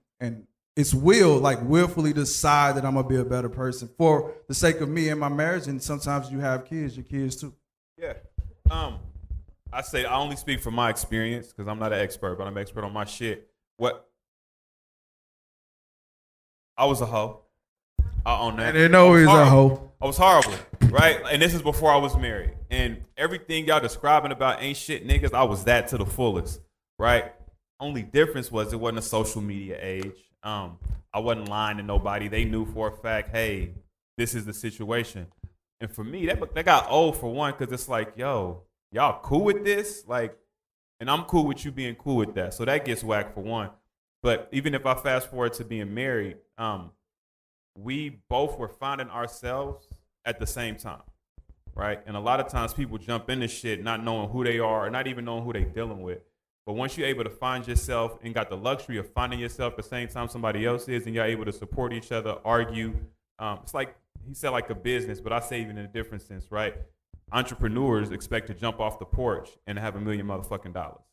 it's willfully decide that I'm gonna be a better person for the sake of me and my marriage. And sometimes you have kids, your kids too. Yeah. I say I only speak from my experience because I'm not an expert, but I'm an expert on my shit. I was a hoe. I own that. And they know he's a hoe. I was horrible, right? And this is before I was married. And everything y'all describing about ain't shit niggas, I was that to the fullest, right? Only difference was it wasn't a social media age. I wasn't lying to nobody. They knew for a fact, hey, this is the situation. And for me, that got old for one, because it's like, yo, y'all cool with this? Like, and I'm cool with you being cool with that. So that gets whacked for one. But even if I fast forward to being married, we both were finding ourselves at the same time, right? And a lot of times people jump into shit not knowing who they are or not even knowing who they're dealing with. But once you're able to find yourself and got the luxury of finding yourself at the same time somebody else is, and you're able to support each other, argue, it's like, he said like a business, but I say even in a different sense, right? Entrepreneurs expect to jump off the porch and have $1 million motherfucking dollars,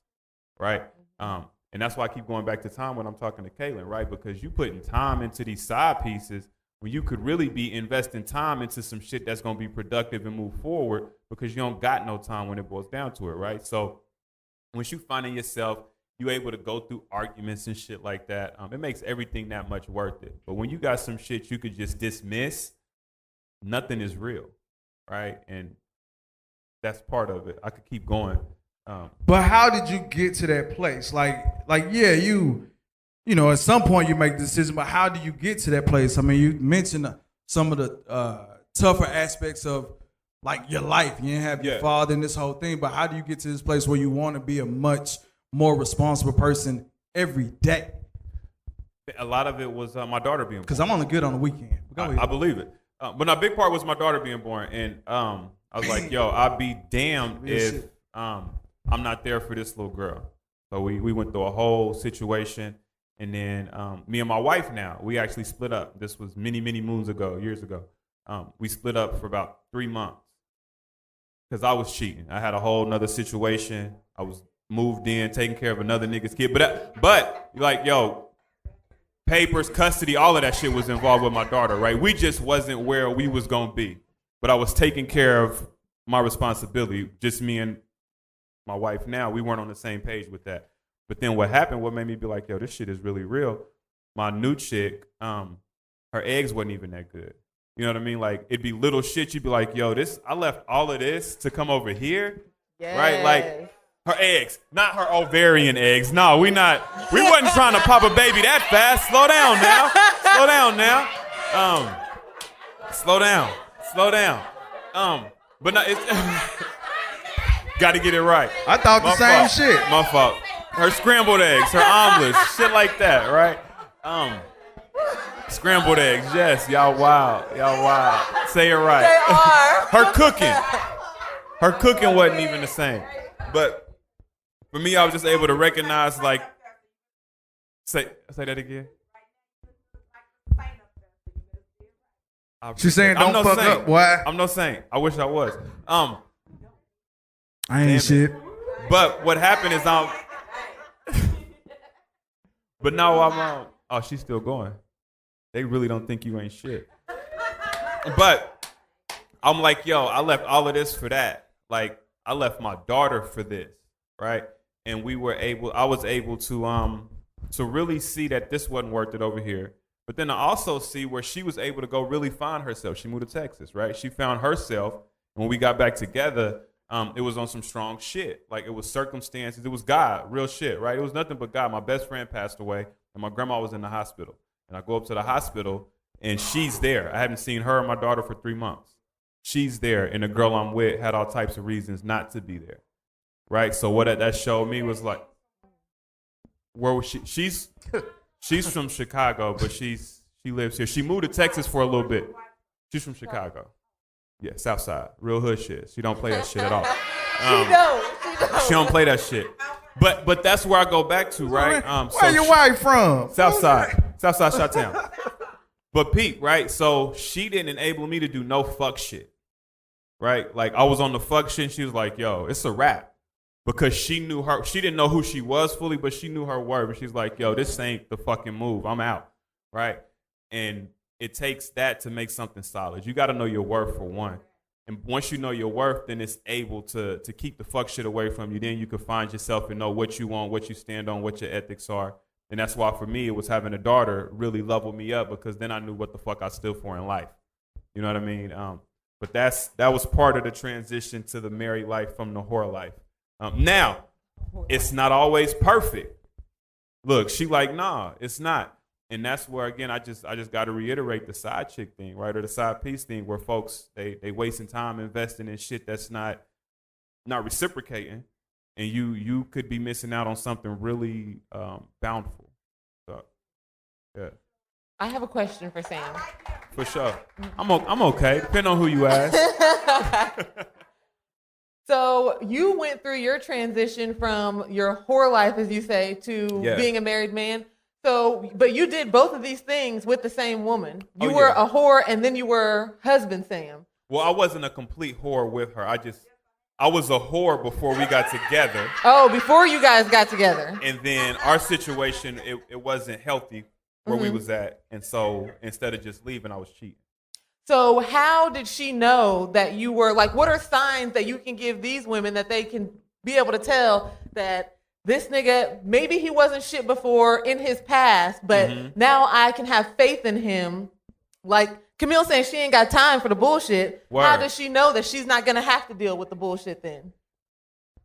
right? And that's why I keep going back to time when I'm talking to Kaylin, right? Because you putting time into these side pieces when you could really be investing time into some shit that's going to be productive and move forward, because you don't got no time when it boils down to it, right? So once you finding yourself, you able to go through arguments and shit like that, it makes everything that much worth it. But when you got some shit you could just dismiss, nothing is real, right? And that's part of it. I could keep going. But how did you get to that place? Like, yeah, you know, at some point you make the decision, but how do you get to that place? I mean, you mentioned some of the tougher aspects of like your life. You didn't have your father and this whole thing, but how do you get to this place where you want to be a much more responsible person every day? A lot of it was my daughter being born. Because I'm only good on the weekend. I believe it. But a big part was my daughter being born. And I was like, yo, I'd be damned if I'm not there for this little girl. So we went through a whole situation. And then me and my wife now, we actually split up. This was many, many moons ago, years ago. We split up for about 3 months because I was cheating. I had a whole nother situation. I was moved in, taking care of another nigga's kid. But like, yo, papers, custody, all of that shit was involved with my daughter, right? We just wasn't where we was going to be. But I was taking care of my responsibility, just me and my wife now. We weren't on the same page with that. But then what happened, what made me be like, yo, this shit is really real. My new chick, her eggs wasn't even that good. You know what I mean? Like, it'd be little shit. You'd be like, yo, I left all of this to come over here. Yes. Right? Like, her eggs, not her ovarian eggs. No, we wasn't trying to pop a baby that fast. Slow down now. Slow down. But no, it's got to get it right. I thought the same shit. My fault. Her scrambled eggs, her omelets, shit like that, right? Scrambled eggs, yes. Y'all wild. Say it right. They are. Her cooking wasn't even the same. But for me, I was just able to recognize, like, say that again. She's saying don't fuck up, boy. I'm no saint. I wish I was. I ain't shit. But what happened is but now I'm oh, she's still going. They really don't think you ain't shit. But I'm like, yo, I left all of this for that. Like, I left my daughter for this, right? And I was able to really see that this wasn't worth it over here. But then I also see where she was able to go really find herself. She moved to Texas, right? She found herself. When we got back together, it was on some strong shit. Like, it was circumstances. It was God, real shit, right? It was nothing but God. My best friend passed away, and my grandma was in the hospital. And I go up to the hospital, and she's there. I haven't seen her and my daughter for 3 months. She's there, and the girl I'm with had all types of reasons not to be there, right? So what that showed me was like, where was she? She's from Chicago, but she lives here. She moved to Texas for a little bit. She's from Chicago. Yeah, South Side. Real hood shit. She don't play that shit at all. She don't play that shit. But that's where I go back to, right? Where your wife from? South Side, Chi-Town. But Pete, right? So she didn't enable me to do no fuck shit, right? Like, I was on the fuck shit, and she was like, yo, it's a wrap. Because she didn't know who she was fully, but she knew her word. But she's like, yo, this ain't the fucking move. I'm out, right? And it takes that to make something solid. You got to know your worth, for one. And once you know your worth, then it's able to keep the fuck shit away from you. Then you can find yourself and know what you want, what you stand on, what your ethics are. And that's why, for me, it was having a daughter really leveled me up, because then I knew what the fuck I stood for in life. You know what I mean? But that was part of the transition to the married life from the whore life. Now, it's not always perfect. Look, she like, nah, it's not. And that's where, again, I just got to reiterate the side chick thing, right? Or the side piece thing, where folks, they wasting time investing in shit that's not reciprocating. And you could be missing out on something really bountiful. So, yeah. I have a question for Sam. For sure. I'm okay, depending on who you ask. So you went through your transition from your whore life, as you say, to being a married man. So, but you did both of these things with the same woman. You were a whore, and then you were husband Sam. Well, I wasn't a complete whore with her. I was a whore before we got together. Oh, before you guys got together. And then our situation, it wasn't healthy where we was at. And so instead of just leaving, I was cheating. So how did she know that you were, like, what are signs that you can give these women that they can be able to tell that this nigga, maybe he wasn't shit before in his past, but now I can have faith in him? Like Camille saying she ain't got time for the bullshit. Word. How does she know that she's not going to have to deal with the bullshit then?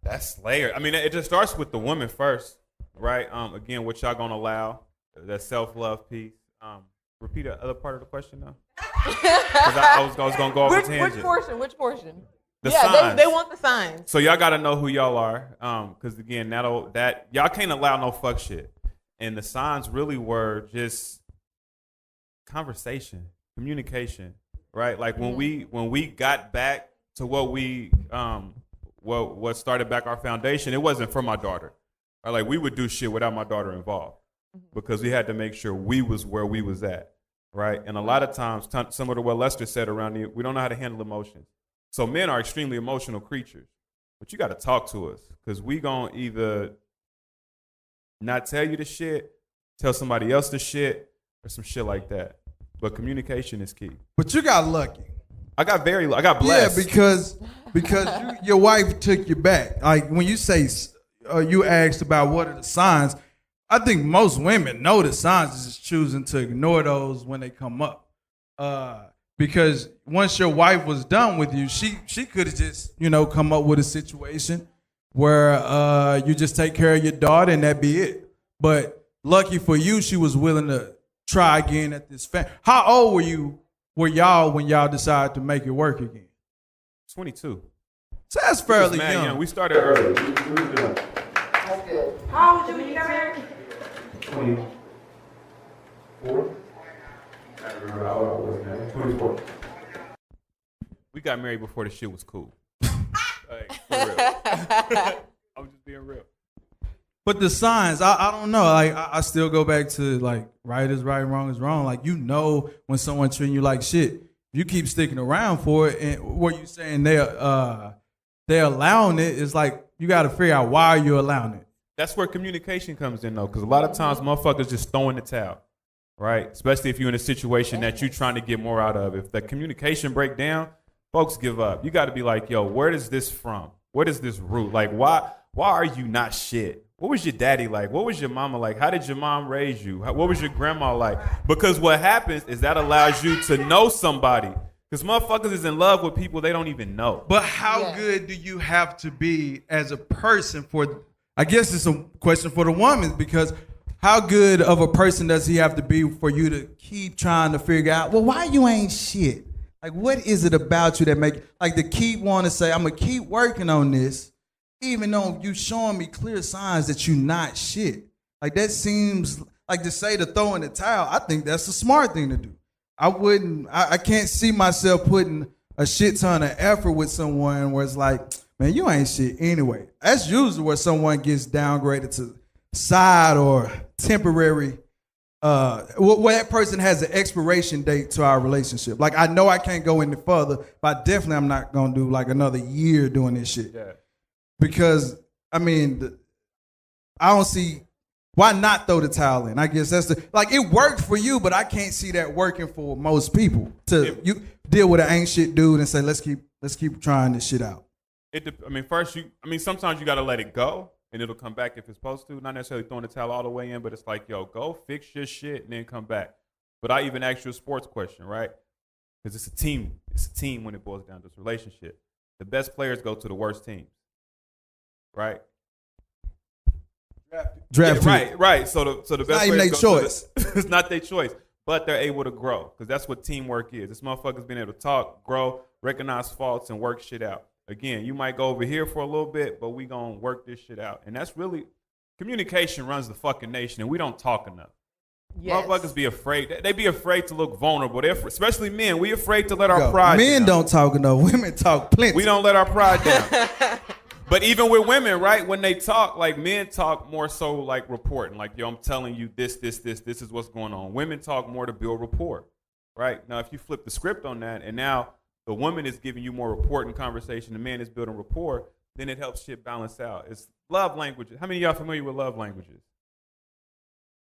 That's layered. I mean, it just starts with the woman first, right? Again, what y'all going to allow, that self-love piece. Repeat the other part of the question now. Because I was going to go off a tangent. Which portion? The signs. They want the signs. So y'all got to know who y'all are. Because again, that y'all can't allow no fuck shit. And the signs really were just conversation, communication, right? Like when we got back to what started back our foundation, it wasn't for my daughter. Right? Like, we would do shit without my daughter involved. because we had to make sure we was where we was at, right? And a lot of times, similar to what Lester said around here, we don't know how to handle emotions. So men are extremely emotional creatures, but you got to talk to us because we gonna either not tell you the shit, tell somebody else the shit, or some shit like that. But communication is key. But you got lucky. I got blessed. Yeah, because your wife took you back. Like when you say you asked about what are the signs, I think most women know the signs, is just choosing to ignore those when they come up. Because once your wife was done with you, she could have just come up with a situation where you just take care of your daughter and that be it. But lucky for you, she was willing to try again at this family. How old were y'all when y'all decided to make it work again? 22. So that's fairly young. We started early. How old were you when you got married? 24. I don't remember how old I was now. 24. We got married before the shit was cool. Like, for real. I'm just being real. But the signs, I don't know. Like I still go back to like right is right, wrong is wrong. Like when someone treating you like shit, you keep sticking around for it, and what you saying they're allowing it is like you got to figure out why are you allowing it. That's where communication comes in though, because a lot of times motherfuckers just throwing the towel, right? Especially if you're in a situation that you're trying to get more out of. If the communication break down, folks give up. You got to be like, yo, where is this from? What is this root? Like why are you not shit? What was your daddy like? What was your mama like? How did your mom raise you? What was your grandma like? Because what happens is that allows you to know somebody. Because motherfuckers is in love with people they don't even know. But how good do you have to be as a person for, I guess it's a question for the woman, because how good of a person does he have to be for you to keep trying to figure out, well, why you ain't shit? Like, what is it about you that make, like to keep wanting to say, I'm going to keep working on this, even though you showing me clear signs that you not shit. Like that seems like to say to throw in the towel. I think that's a smart thing to do. I can't see myself putting a shit ton of effort with someone where it's like, man, you ain't shit anyway. That's usually where someone gets downgraded to side or temporary, where that person has an expiration date to our relationship. Like I know I can't go any further, but definitely I'm not gonna do like another year doing this shit. Yeah. Because, I mean, I don't see, why not throw the towel in? I guess that's like, it worked for you, but I can't see that working for most people. You deal with an ain't shit dude and say, let's keep trying this shit out. Sometimes you got to let it go, and it'll come back if it's supposed to. Not necessarily throwing the towel all the way in, but it's like, yo, go fix your shit and then come back. But I even asked you a sports question, right? Because it's a team. It's a team when it boils down to this relationship. The best players go to the worst teams. Right. Draft. Yeah, right. So the best. Not even their choice. It's not their choice, but they're able to grow because that's what teamwork is. This motherfucker's being able to talk, grow, recognize faults, and work shit out. Again, you might go over here for a little bit, but we gonna work this shit out, and that's really communication runs the fucking nation, and we don't talk enough. Yes. Motherfuckers be afraid. They be afraid to look vulnerable. Especially men. We afraid to let our pride down. Men don't talk enough. Women talk plenty. We don't let our pride down. But even with women, right, when they talk, like men talk more so like reporting, like, yo, I'm telling you this is what's going on. Women talk more to build rapport, right? Now, if you flip the script on that and now the woman is giving you more rapport and conversation, the man is building rapport, then it helps shit balance out. It's love languages. How many of y'all familiar with love languages?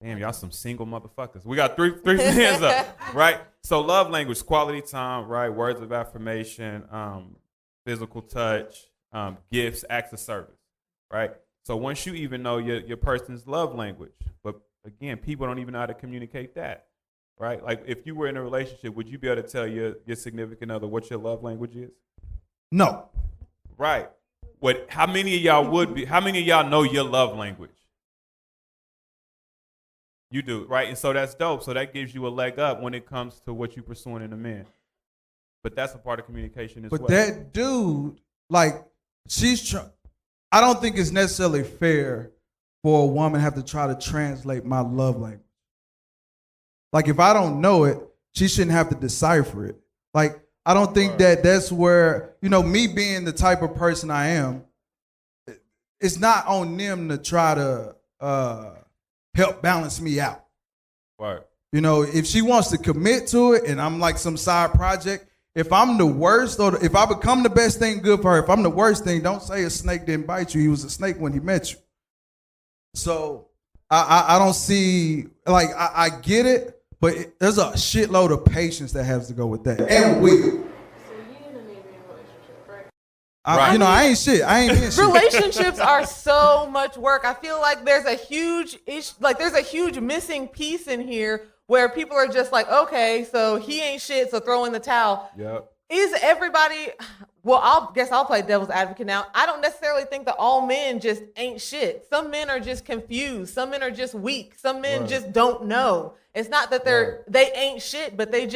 Damn, y'all some single motherfuckers. We got three hands up, right? So love language, quality time, right? Words of affirmation, physical touch, gifts, acts of service, right? So once you even know your person's love language, but again, people don't even know how to communicate that, right? Like if you were in a relationship, would you be able to tell your significant other what your love language is? No. Right. How many of y'all would be? How many of y'all know your love language? You do, right? And so that's dope. So that gives you a leg up when it comes to what you're pursuing in a man. But that's a part of communication as well. But that dude, like, I don't think it's necessarily fair for a woman to have to try to translate my love language. Like, if I don't know it, she shouldn't have to decipher it. Like, I don't think that's where, me being the type of person I am, it's not on them to try to help balance me out. Right. You know, if she wants to commit to it and I'm like some side project, if I'm the worst or if I become the best thing, good for her. If I'm the worst thing, don't say a snake didn't bite you. He was a snake when he met you. So I don't see, like, I get it, but there's a shitload of patience that has to go with that. And will. You know, I ain't shit. I ain't being shit. Relationships are so much work. I feel like there's a huge there's a huge missing piece in here where people are just like, okay, so he ain't shit, so throw in the towel. Yep. Is everybody? Well, I'll play devil's advocate now. I don't necessarily think that all men just ain't shit. Some men are just confused. Some men are just weak. Some men just don't know. It's not that they ain't shit, but they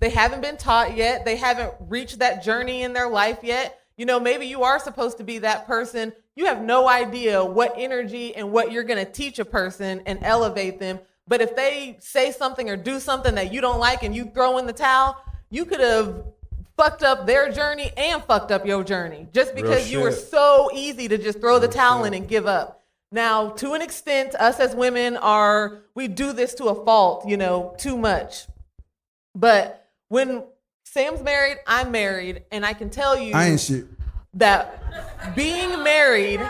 haven't been taught yet. They haven't reached that journey in their life yet. You know, maybe you are supposed to be that person. You have no idea what energy and what you're going to teach a person and elevate them. But if they say something or do something that you don't like and you throw in the towel, you could have fucked up their journey and fucked up your journey just because you were so easy to just throw the towel in and give up. Now, to an extent, us as women we do this to a fault, you know, too much. But when Sam's married, I'm married, and I can tell you I ain't shit. That being married,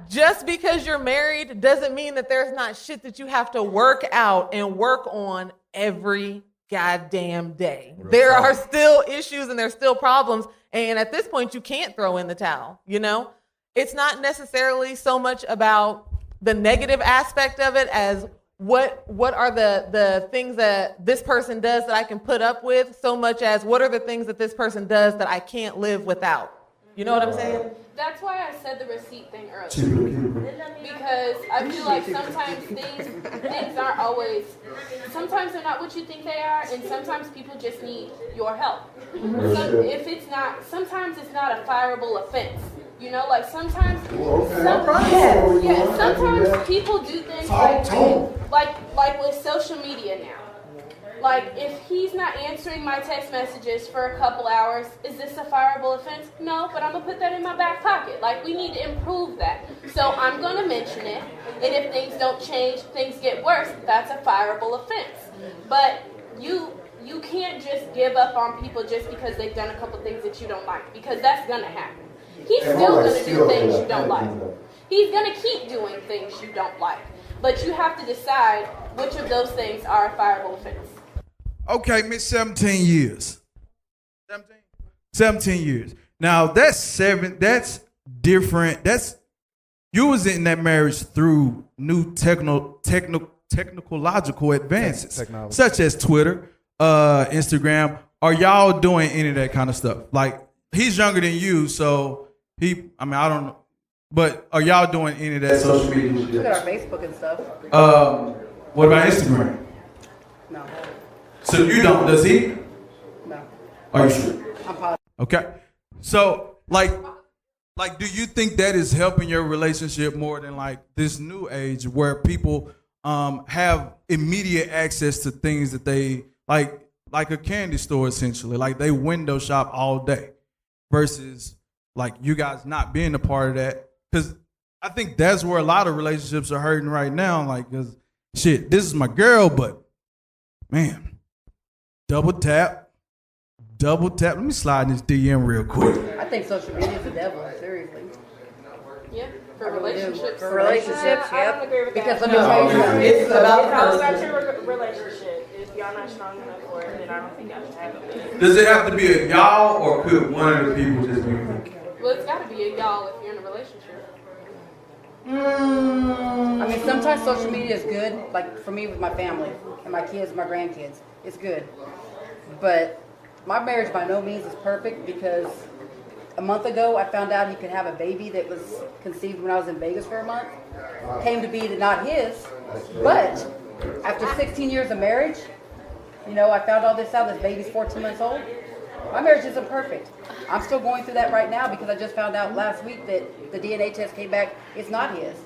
just because you're married doesn't mean that there's not shit that you have to work out and work on every goddamn day. There are still issues and there's still problems. And at this point, you can't throw in the towel, you know? It's not necessarily so much about the negative aspect of it as what are the things that this person does that I can put up with, so much as what are the things that this person does that I can't live without. You know what I'm saying? That's why I said the receipt thing earlier. Because I feel like sometimes things aren't always, sometimes they're not what you think they are, and sometimes people just need your help. Sometimes it's not a fireable offense. You know, like sometimes people do things like with social media now. Like, if he's not answering my text messages for a couple hours, is this a fireable offense? No, but I'm going to put that in my back pocket. Like, we need to improve that. So I'm going to mention it, and if things don't change, things get worse, that's a fireable offense. But you can't just give up on people just because they've done a couple things that you don't like, because that's going to happen. He's still going to do things you don't like. He's going to keep doing things you don't like. But you have to decide which of those things are a fireable offense. Okay, Miss 17 years. 17 years. Now that's different. You was in that marriage through new technological advances, such as Twitter, Instagram. Are y'all doing any of that kind of stuff? Like, he's younger than you, so I don't know. But are y'all doing any of that social media? Look at our Facebook and stuff. What about Instagram? No. So you don't, does he? No. Are you sure? I'm positive. Okay. So, like, do you think that is helping your relationship more than like this new age where people have immediate access to things that they like a candy store essentially, like they window shop all day, versus like you guys not being a part of that? Because I think that's where a lot of relationships are hurting right now. Like, cause shit, this is my girl, but man. Double tap. Let me slide in this DM real quick. I think social media is the devil, seriously. Yeah, for relationships. For relationships, I don't agree with because that. let me tell you something. It's about your relationship. If y'all not strong enough for it, then I don't think y'all should have it. Does it have to be a y'all, or could one of the people just be? Well, it's got to be a y'all if you're in a relationship. I mean, sometimes social media is good, like for me with my family and my kids, my grandkids. It's good. But my marriage by no means is perfect, because a month ago I found out he could have a baby that was conceived when I was in Vegas for a month. Came to be not his. But after 16 years of marriage, you know, I found all this out. This baby's 14 months old. My marriage isn't perfect. I'm still going through that right now because I just found out last week that the DNA test came back. It's not his.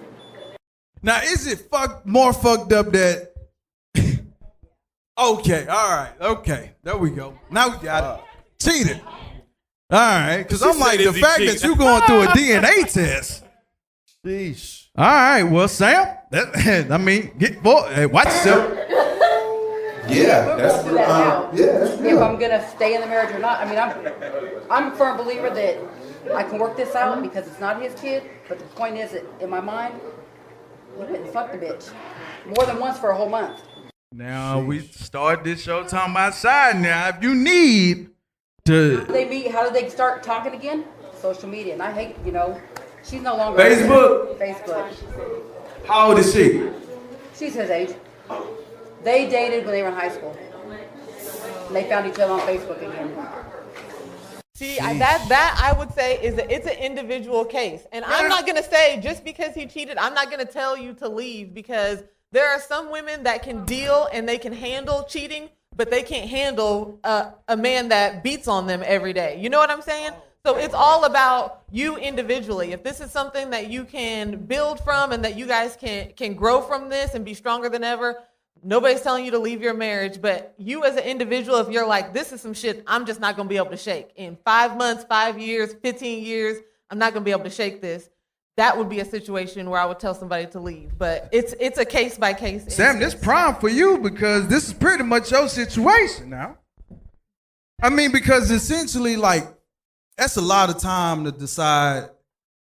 Now, is it more fucked up that... Okay, all right, okay. There we go. Now we got it. Cheated. All right, because I'm like, the fact that you going through a DNA test. Sheesh. All right, well, Sam, I mean, get boy, hey, watch yourself. Yeah, that's Do that now. yeah. If I'm gonna stay in the marriage or not. I mean, I'm a firm believer that I can work this out because it's not his kid. But the point is that in my mind, he wouldn't fuck the bitch more than once for a whole month. Now we start this show talking about side. Now, if you need to How do they meet? How do they start talking again? Social media. And I hate, she's no longer Facebook? Facebook. How old is she? She's his age. They dated when they were in high school. And they found each other on Facebook again. See, that I would say it's an individual case. And I'm not going to say just because he cheated, I'm not going to tell you to leave, because there are some women that can deal and they can handle cheating, but they can't handle a man that beats on them every day. You know what I'm saying? So it's all about you individually. If this is something that you can build from and that you guys can grow from this and be stronger than ever, nobody's telling you to leave your marriage. But you as an individual, if you're like, this is some shit I'm just not going to be able to shake. In 5 months, 5 years, 15 years, I'm not going to be able to shake this. That would be a situation where I would tell somebody to leave. But it's a case by case. Sam, this prime for you because this is pretty much your situation now. I mean, because essentially, like, that's a lot of time to decide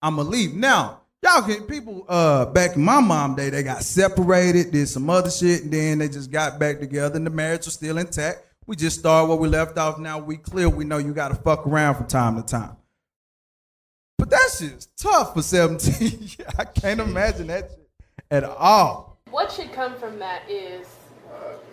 I'm gonna leave. Now, y'all can people back in my mom day, they got separated, did some other shit, and then they just got back together, and the marriage was still intact. We just started where we left off. Now we clear. We know you got to fuck around from time to time. But that shit's tough for 17. I can't imagine that shit at all. What should come from that is,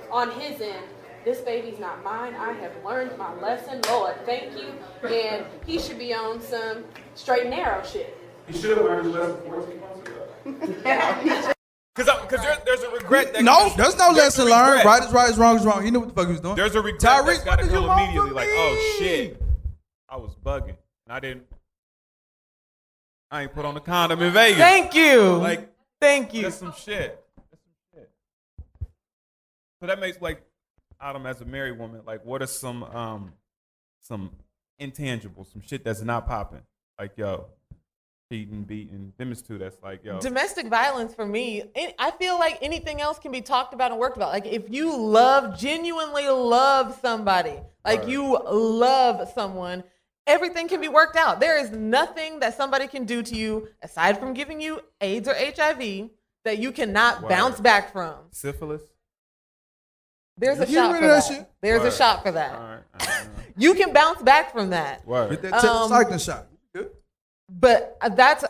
on his end, this baby's not mine. I have learned my lesson. Lord, thank you. And he should be on some straight and narrow shit. He should have learned his lesson 14 months ago. Because there's a regret. No, there's no lesson learned. Right is right, is wrong is wrong. He knew what the fuck he was doing. There's a regret that's got to kill immediately. Like, oh shit, I was bugging. I ain't put on the condom in Vegas. Thank you. Like, thank you. That's some shit. So that makes, like, Autumn, as a married woman, like, what are some intangibles, some shit that's not popping? Like, yo, cheating, beating, them is two that's like, yo. Domestic violence for me, I feel like anything else can be talked about and worked about. Like, if you genuinely love somebody, like you love someone, everything can be worked out. There is nothing that somebody can do to you, aside from giving you AIDS or HIV, that you cannot bounce back from. Syphilis? There's a shot for that. There's a shot for that. All right. You can bounce back from that. Get that tetracycline shot. Good. But that's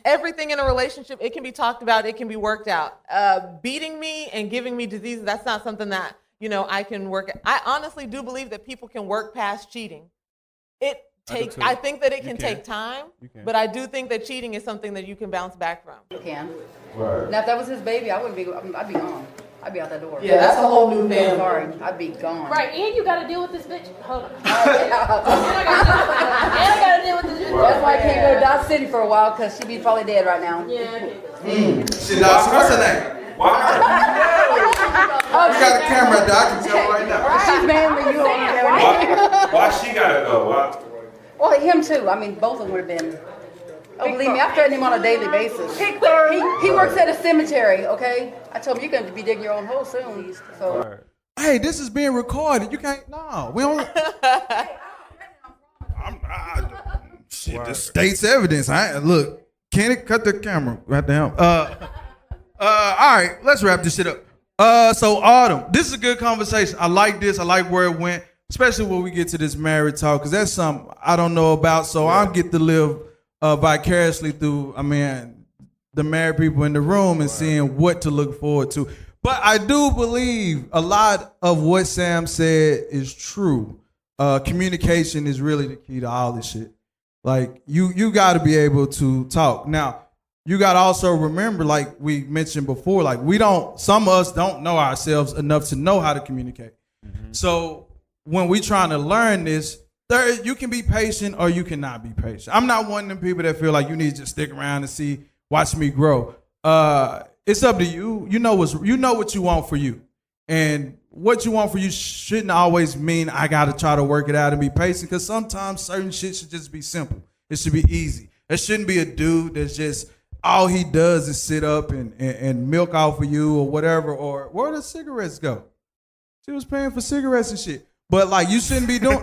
everything in a relationship. It can be talked about. It can be worked out. Beating me and giving me diseases, that's not something that, I can work. I honestly do believe that people can work past cheating. I think that it can take time, but I do think that cheating is something that you can bounce back from. You can. Right. Now, if that was his baby, I'd be gone. I'd be out that door. Yeah, that's a whole new family. Sorry, I'd be gone. Right, and you got to deal with this bitch. Hold on. And I got to deal with this bitch. That's why I can't go to Dodge City for a while, because she'd be probably dead right now. Yeah. What's her name? You got a camera, Doc. I can tell right now. She's manly. You don't know. Why she gotta go? Why? Well, him too. I mean, both of them would have been. Oh, believe me, I threaten him on a daily basis. He works at a cemetery, okay? I told him you're going to be digging your own hole soon. So. Hey, this is being recorded. You can't. No, we don't. Shit, this state's evidence. Look, can it cut the camera right down? All right, let's wrap this shit up. So Autumn, this is a good conversation. I like this. I like where it went, especially when we get to this married talk, because that's something I don't know about. So I get to live vicariously through, the married people in the room and seeing what to look forward to. But I do believe a lot of what Sam said is true. Communication is really the key to all this shit. Like, you got to be able to talk. Now, you got to also remember, like we mentioned before, like some of us don't know ourselves enough to know how to communicate. Mm-hmm. So when we trying to learn this, you can be patient or you cannot be patient. I'm not one of them people that feel like you need to just stick around and watch me grow. It's up to you. You know what you want for you. And what you want for you shouldn't always mean I got to try to work it out and be patient, because sometimes certain shit should just be simple. It should be easy. There shouldn't be a dude that's just all he does is sit up and milk off of you or whatever, or where the cigarettes go? She was paying for cigarettes and shit. But like you shouldn't be doing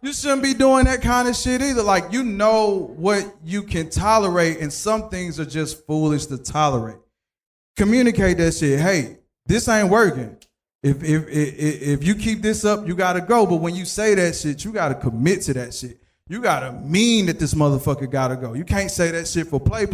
you shouldn't be doing that kind of shit either. Like you know what you can tolerate, and some things are just foolish to tolerate. Communicate that shit. Hey, this ain't working. If you keep this up, you gotta go. But when you say that shit, you gotta commit to that shit. You gotta mean that this motherfucker gotta go. You can't say that shit for play,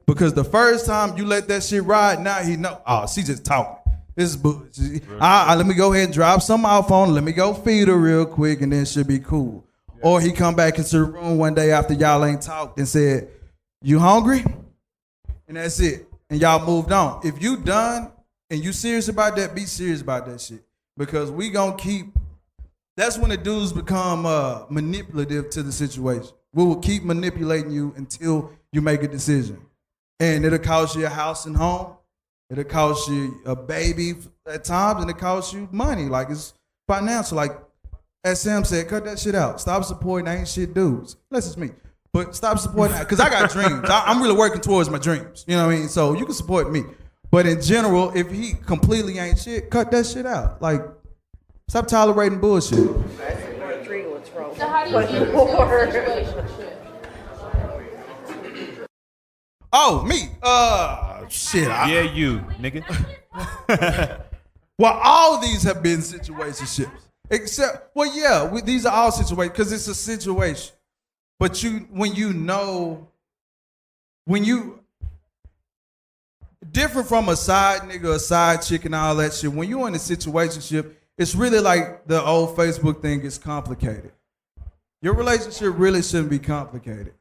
because the first time you let that shit ride, now he know. Oh, she just talking. This is bullshit. Let me go ahead and drop some off on her. Let me go feed her real quick, and then she'll be cool. Yeah. Or he come back into the room one day after y'all ain't talked and said, "You hungry?" And that's it. And y'all moved on. If you done and you serious about that, be serious about that shit. Because we gonna keep. That's when the dudes become manipulative to the situation. We will keep manipulating you until you make a decision, and it'll cost you a house and home. It'll cost you a baby at times, and it costs you money. Like, it's financial. Like, as Sam said, cut that shit out. Stop supporting ain't shit dudes. Unless it's me. But stop supporting that. Because I got dreams. I'm really working towards my dreams. You know what I mean? So you can support me. But in general, if he completely ain't shit, cut that shit out. Like, stop tolerating bullshit. So how do you get into a situationship? Oh, me. Shit. Yeah, you, nigga. Well, all these have been situationships. Except, well, yeah, these are all situations because it's a situation. But when you different from a side nigga, a side chick, and all that shit, when you're in a situationship, it's really like the old Facebook thing is complicated. Your relationship really shouldn't be complicated.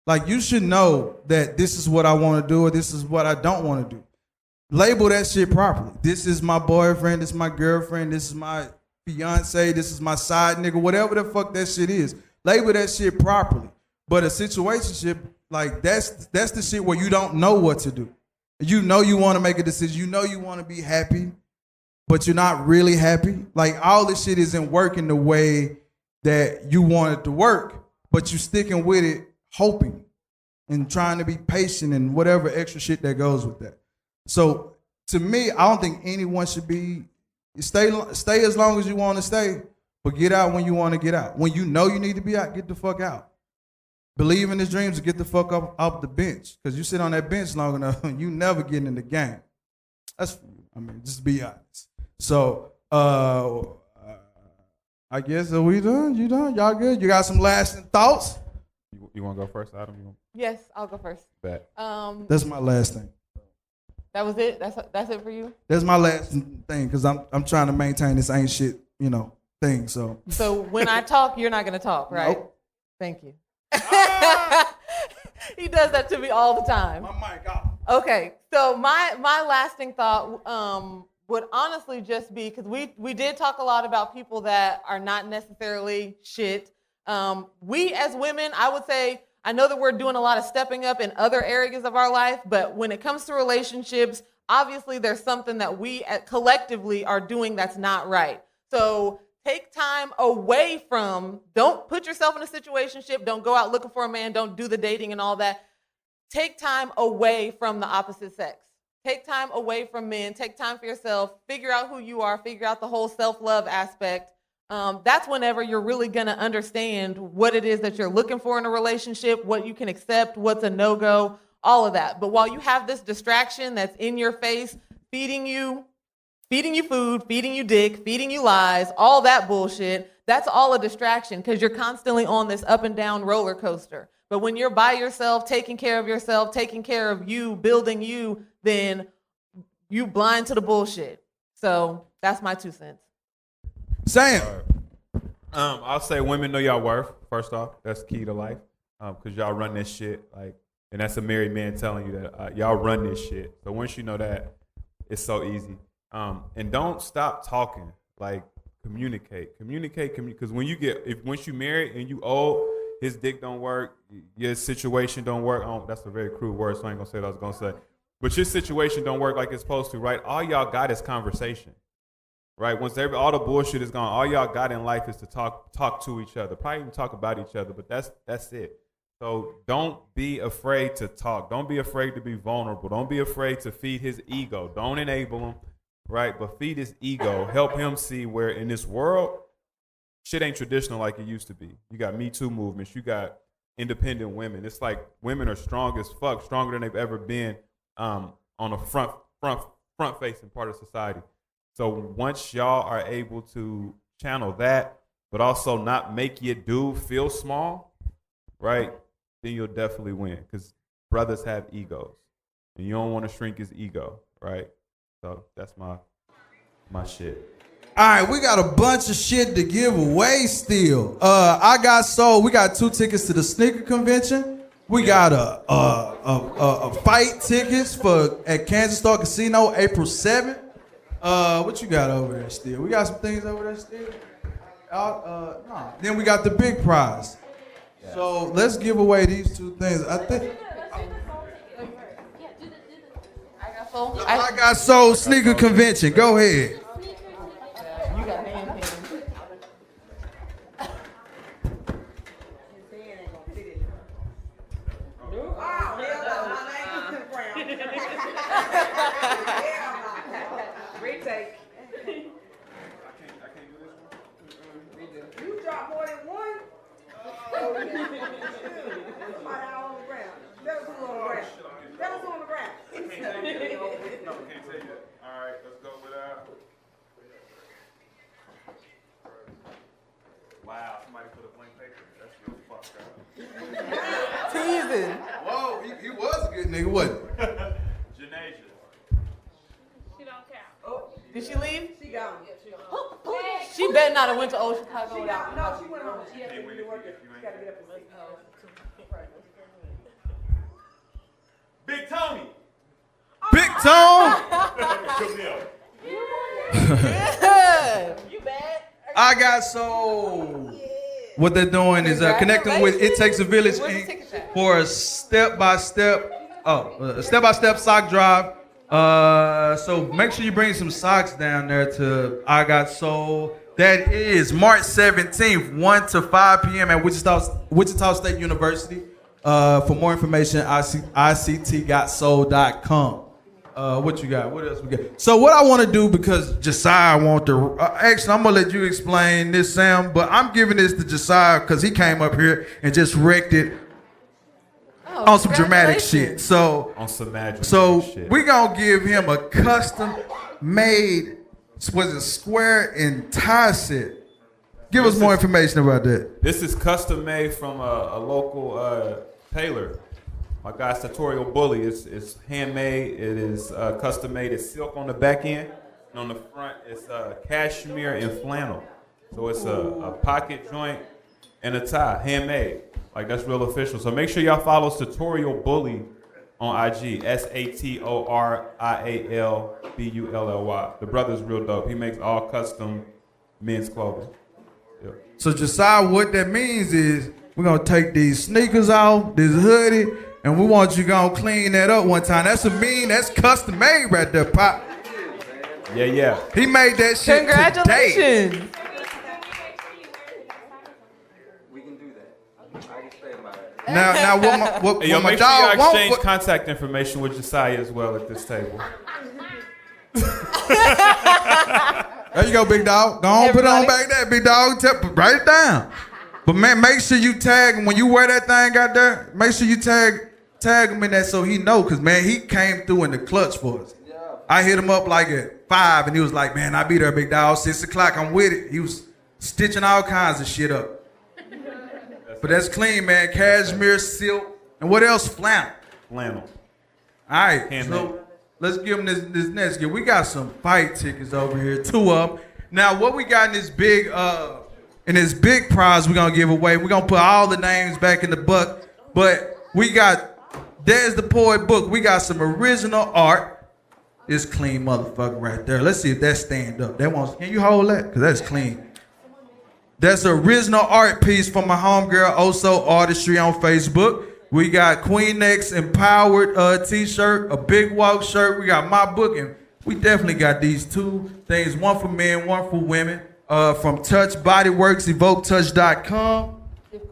Like, you should know that this is what I want to do or this is what I don't want to do. Label that shit properly. This is my boyfriend, this is my girlfriend, this is my fiance, this is my side nigga, whatever the fuck that shit is. Label that shit properly. But a situationship, like, that's the shit where you don't know what to do. You know you want to make a decision. You know you want to be happy, but you're not really happy. Like, all this shit isn't working the way that you want it to work, but you sticking with it, hoping and trying to be patient and whatever extra shit that goes with that. So to me, I don't think anyone should be stay as long as you want to stay, but get out when you want to get out. When you know you need to be out, get the fuck out. Believe in his dreams and get the fuck up off the bench. Because you sit on that bench long enough, you never get in the game. Just be honest. So I guess, are we done? You done? Y'all good? You got some lasting thoughts? You want to go first, Adam? Yes, I'll go first. Bet. That's my last thing. That was it? That's it for you? That's my last thing, because I'm trying to maintain this ain't shit, thing. So when I talk, you're not gonna talk, right? Nope. Thank you. He does that to me all the time. My mic off. Okay, so my lasting thought would honestly just be, because we did talk a lot about people that are not necessarily shit. We as women, I would say, I know that we're doing a lot of stepping up in other areas of our life, but when it comes to relationships, obviously there's something that we collectively are doing that's not right. So take time away from, don't put yourself in a situationship, don't go out looking for a man, don't do the dating and all that. Take time away from the opposite sex. Take time away from men, take time for yourself, figure out who you are, figure out the whole self-love aspect. That's whenever you're really going to understand what it is that you're looking for in a relationship, what you can accept, what's a no-go, all of that. But while you have this distraction that's in your face, feeding you food, feeding you dick, feeding you lies, all that bullshit, that's all a distraction because you're constantly on this up and down roller coaster. But when you're by yourself, taking care of yourself, taking care of you, building you, then you blind to the bullshit. So that's my 2 cents. Sam. I'll say women know y'all worth. First off, that's key to life, because y'all run this shit. And that's a married man telling you that y'all run this shit. So once you know that, it's so easy. And don't stop talking. Like, communicate, because once you married and you old, his dick don't work, your situation don't work. That's a very crude word, so I ain't gonna say what I was gonna say. But your situation don't work like it's supposed to, right? All y'all got is conversation. Right, once all the bullshit is gone, all y'all got in life is to talk to each other. Probably even talk about each other, but that's it. So don't be afraid to talk. Don't be afraid to be vulnerable. Don't be afraid to feed his ego. Don't enable him, right? But feed his ego. Help him see where in this world, shit ain't traditional like it used to be. You got Me Too movements. You got independent women. It's like women are strong as fuck, stronger than they've ever been on a front-facing part of society. So once y'all are able to channel that, but also not make your dude feel small, right? Then you'll definitely win, because brothers have egos, and you don't want to shrink his ego, right? So that's my shit. All right, we got a bunch of shit to give away still. We got 2 tickets to the sneaker convention. We got a fight tickets at Kansas Star Casino April 7th. What you got over there still? We got some things over there still. No. Then we got the big prize. So let's give away these 2 things. I think. I got sold sneaker convention. Go ahead. You got hand pain. Retake. You dropped more than one? Oh, yeah. Somebody out on the ground. That was on the ground. That was on the ground. No, can't say that. All right, let's go with wow, somebody put a blank paper. That's real fucked up. Teasing. Whoa, he was a good nigga, wasn't he? Janasia. She don't count. Oh, did she leave? She gone. She better not have went to Old Chicago. She got, no, she went home. She had to be to work. She got to get up and Big Tony. Big Tone. You bad? I got so. What they're doing is connecting with It Takes a Village Inc. for a step-by-step sock drive. So make sure you bring some socks down there to I Got Soul. That is March 17th, 1 to 5 p.m. at Wichita State University. For more information, ictgotsoul.com. What you got? What else we got? So what I want to do, because Josiah want to... actually, I'm going to let you explain this, Sam, but I'm giving this to Josiah because he came up here and just wrecked it on some dramatic shit. So, on some magic shit. We're going to give him a custom-made, was it square and tie set? Give us more information about that. This is custom made from a local tailor. My guy Sartorial Bully. It's handmade. It is custom made. It's silk on the back end, and on the front it's cashmere and flannel. So it's a pocket joint and a tie, handmade. Like, that's real official. So make sure y'all follow Sartorial Bully on IG. SATORIALBULLY. The brother's real dope. He makes all custom men's clothing. Yep. So Josiah, what that means is we're gonna take these sneakers off, this hoodie, and we want you gonna clean that up one time. That's that's custom made right there, Pop. Yeah. He made that shit. Congratulations. Today. We can do that. I can stay about it. Now what Hey, yo, my make sure dog y'all exchange won't. contact information with Josiah as well at this table. There you go, big dog. Go on, put it on back there, big dog. Write it down. But man, make sure you tag him when you wear that thing out there. Make sure you tag him in that so he know, cause man, he came through in the clutch for us. Yeah. I hit him up like at 5, and he was like, "Man, I be there, big dog. 6 o'clock, I'm with it." He was stitching all kinds of shit up. But that's clean, man. Cashmere, silk, and what else? Flannel. Flannel. All right, Handmade. so let's give him this next gift. We got some fight tickets over here, 2 of them. Now, what we got in this big prize we're gonna give away, we're gonna put all the names back in the book, but we got, there's the Poet book. We got some original art. This clean motherfucker right there. Let's see if that stand up. Can you hold that? Because that's clean. That's an original art piece from my homegirl, Oso Artistry on Facebook. We got Queen X Empowered t-shirt, a Big Walk shirt. We got my book, and we definitely got these 2 things, one for men, one for women, from Touch Bodyworks, EvokeTouch.com.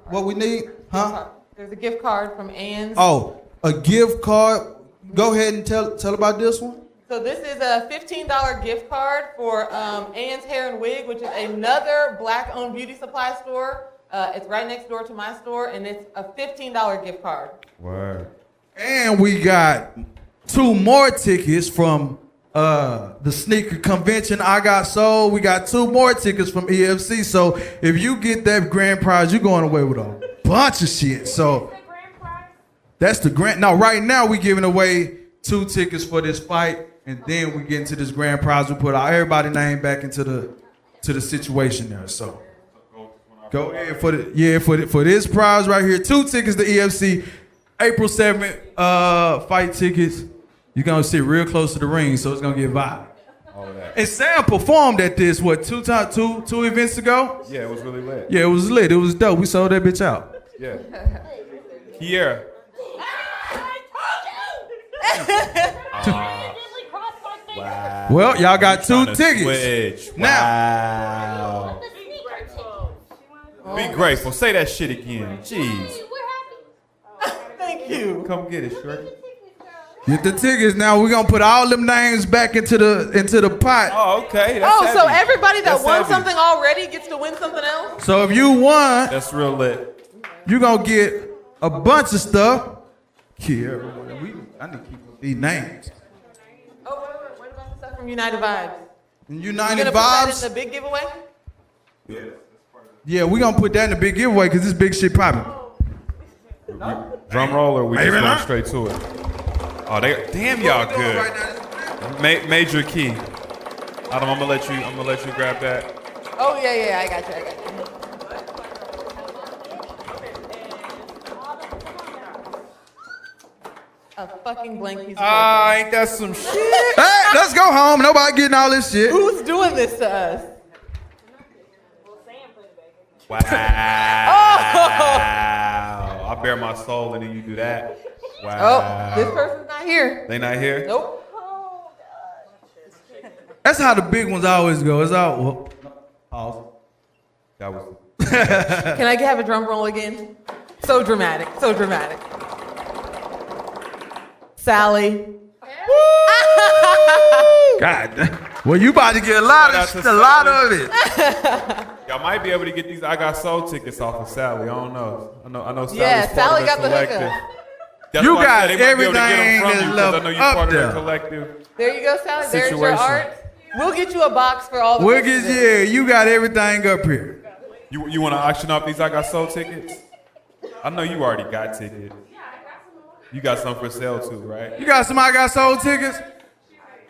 What we need? Huh? There's a gift card from Ann's. Oh, a gift card. Go ahead and tell about this one. So this is a $15 gift card for Ann's Hair and Wig, which is another black-owned beauty supply store. It's right next door to my store, and it's a $15 gift card. Word. And we got 2 more tickets from the sneaker convention I got sold. We got 2 more tickets from EFC. So if you get that grand prize, you're going away with a bunch of shit. So that's the grand. Now, right now, we giving away 2 tickets for this fight, and then we get into this grand prize. We put everybody's name back into the situation there. So go ahead for this prize right here. 2 tickets to EFC, April 7th. Fight tickets. You're gonna sit real close to the ring, so it's gonna get violent. All of that. And Sam performed at this two events ago. Yeah, it was really lit. Yeah, it was lit. It was dope. We sold that bitch out. Yeah. Kiera. Wow. Well, y'all got You 2 tryna tickets. switch. Now. Wow. Be grateful. Say that shit again. Jeez. Thank you. Come get it, shorty. Get the tickets now. We're gonna put all them names back into the pot. Oh, okay. That's so heavy. everybody that That's won heavy. something already gets to win something else? So if you won, that's real lit. You gonna get a bunch of stuff. Kiera, I need to keep these names. Oh, what about the stuff from United Vibes? United You gonna Vibes. put that in the big giveaway? Yeah, we gonna put that in the big giveaway because this big shit popping. Drum roll or we Maybe just going not. straight to it? Oh, damn, y'all good. Major key. Adam, I'm gonna let you grab that. Oh, yeah, I got you. A fucking blank piece of paper. Ain't that some shit? Hey, let's go home. Nobody getting all this shit. Who's doing this to us? Wow. I bare my soul and then you do that. Wow. Oh, this person's not here. They not here? Nope. That's how the big ones always go. It's all. Well, pause. That was. Can I have a drum roll again? So dramatic. Sally. God. Well, you about to get a lot of it. Y'all might be able to get these I Got Soul tickets off of Sally. I don't know. I know Sally's Yeah, part Sally of got the collective. hookup. That's You why I got said they might be able to get 'em everything from that's you 'cause I left know you're up part of there. the collective. There you go, Sally. There's your Situation. art. We'll get you a box for all the We'll rest get of it. you got everything up here. You want to auction off these I Got Soul tickets? I know you already got tickets. You got some for sale too, right? You got some I Got Soul tickets?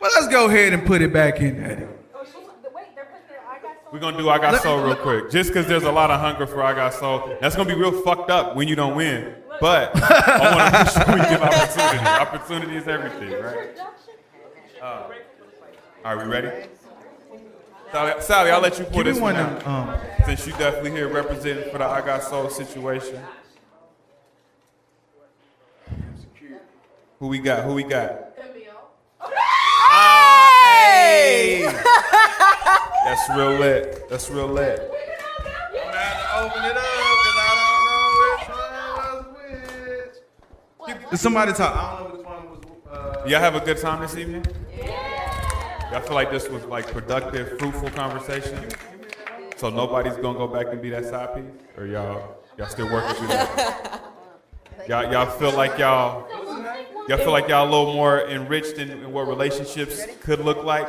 Well, let's go ahead and put it back in there. We're going to do I Got Soul real quick. Just because there's a lot of hunger for I Got Soul. That's going to be real fucked up when you don't win. But I want to make sure we give opportunity. Opportunity is everything, right? Are we ready? Sally, I'll let you pull Give me this one one out. of them, Since you definitely here representing for the I Got Soul situation. Who we got? Hey! That's real lit. I'm gonna have to open it up because I don't know which one was which. Did somebody talk? I don't know which one was. Y'all have a good time this evening? Yeah. Y'all feel like this was like productive, fruitful conversation? So nobody's gonna go back and be that side piece? Or y'all still working through that? Y'all feel like y'all a little more enriched in what relationships could look like?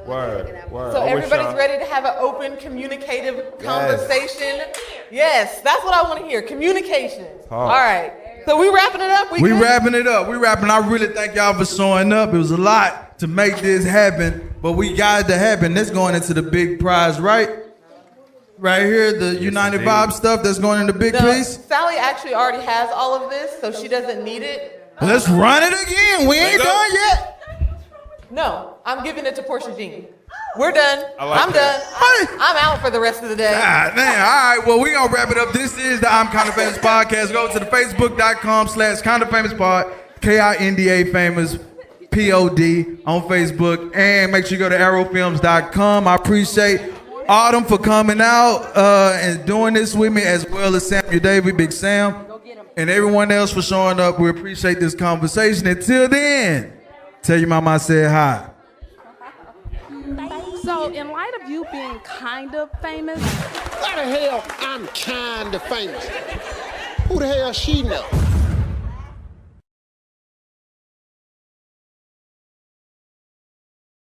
Word. So everybody's ready to have an open, communicative conversation? Yes, that's what I want to hear. Communication. All right. So we wrapping it up? We wrapping it up. I really thank y'all for showing up. It was a lot to make this happen, but we got it to happen. That's going into the big prize, right? Right here, the United Vibe stuff that's going in the big piece. Sally actually already has all of this, so she doesn't need it. Let's run it again. We ain't done yet. No, I'm giving it to Portia Jean. We're done. I'm done. I'm out for the rest of the day. God damn. All right, well, we gonna wrap it up. This is the I'm Kinda Famous podcast. Go to the facebook.com/KindaFamousPod, KINDA Famous POD on Facebook, and make sure you go to arrowfilms.com. I appreciate Autumn for coming out and doing this with me, as well as Samuel Davey, Big Sam. and everyone else for showing up. We appreciate this conversation. Until then, tell your mama I said hi. So, in light of you being kind of famous, why the hell I'm kind of famous? Who the hell she know?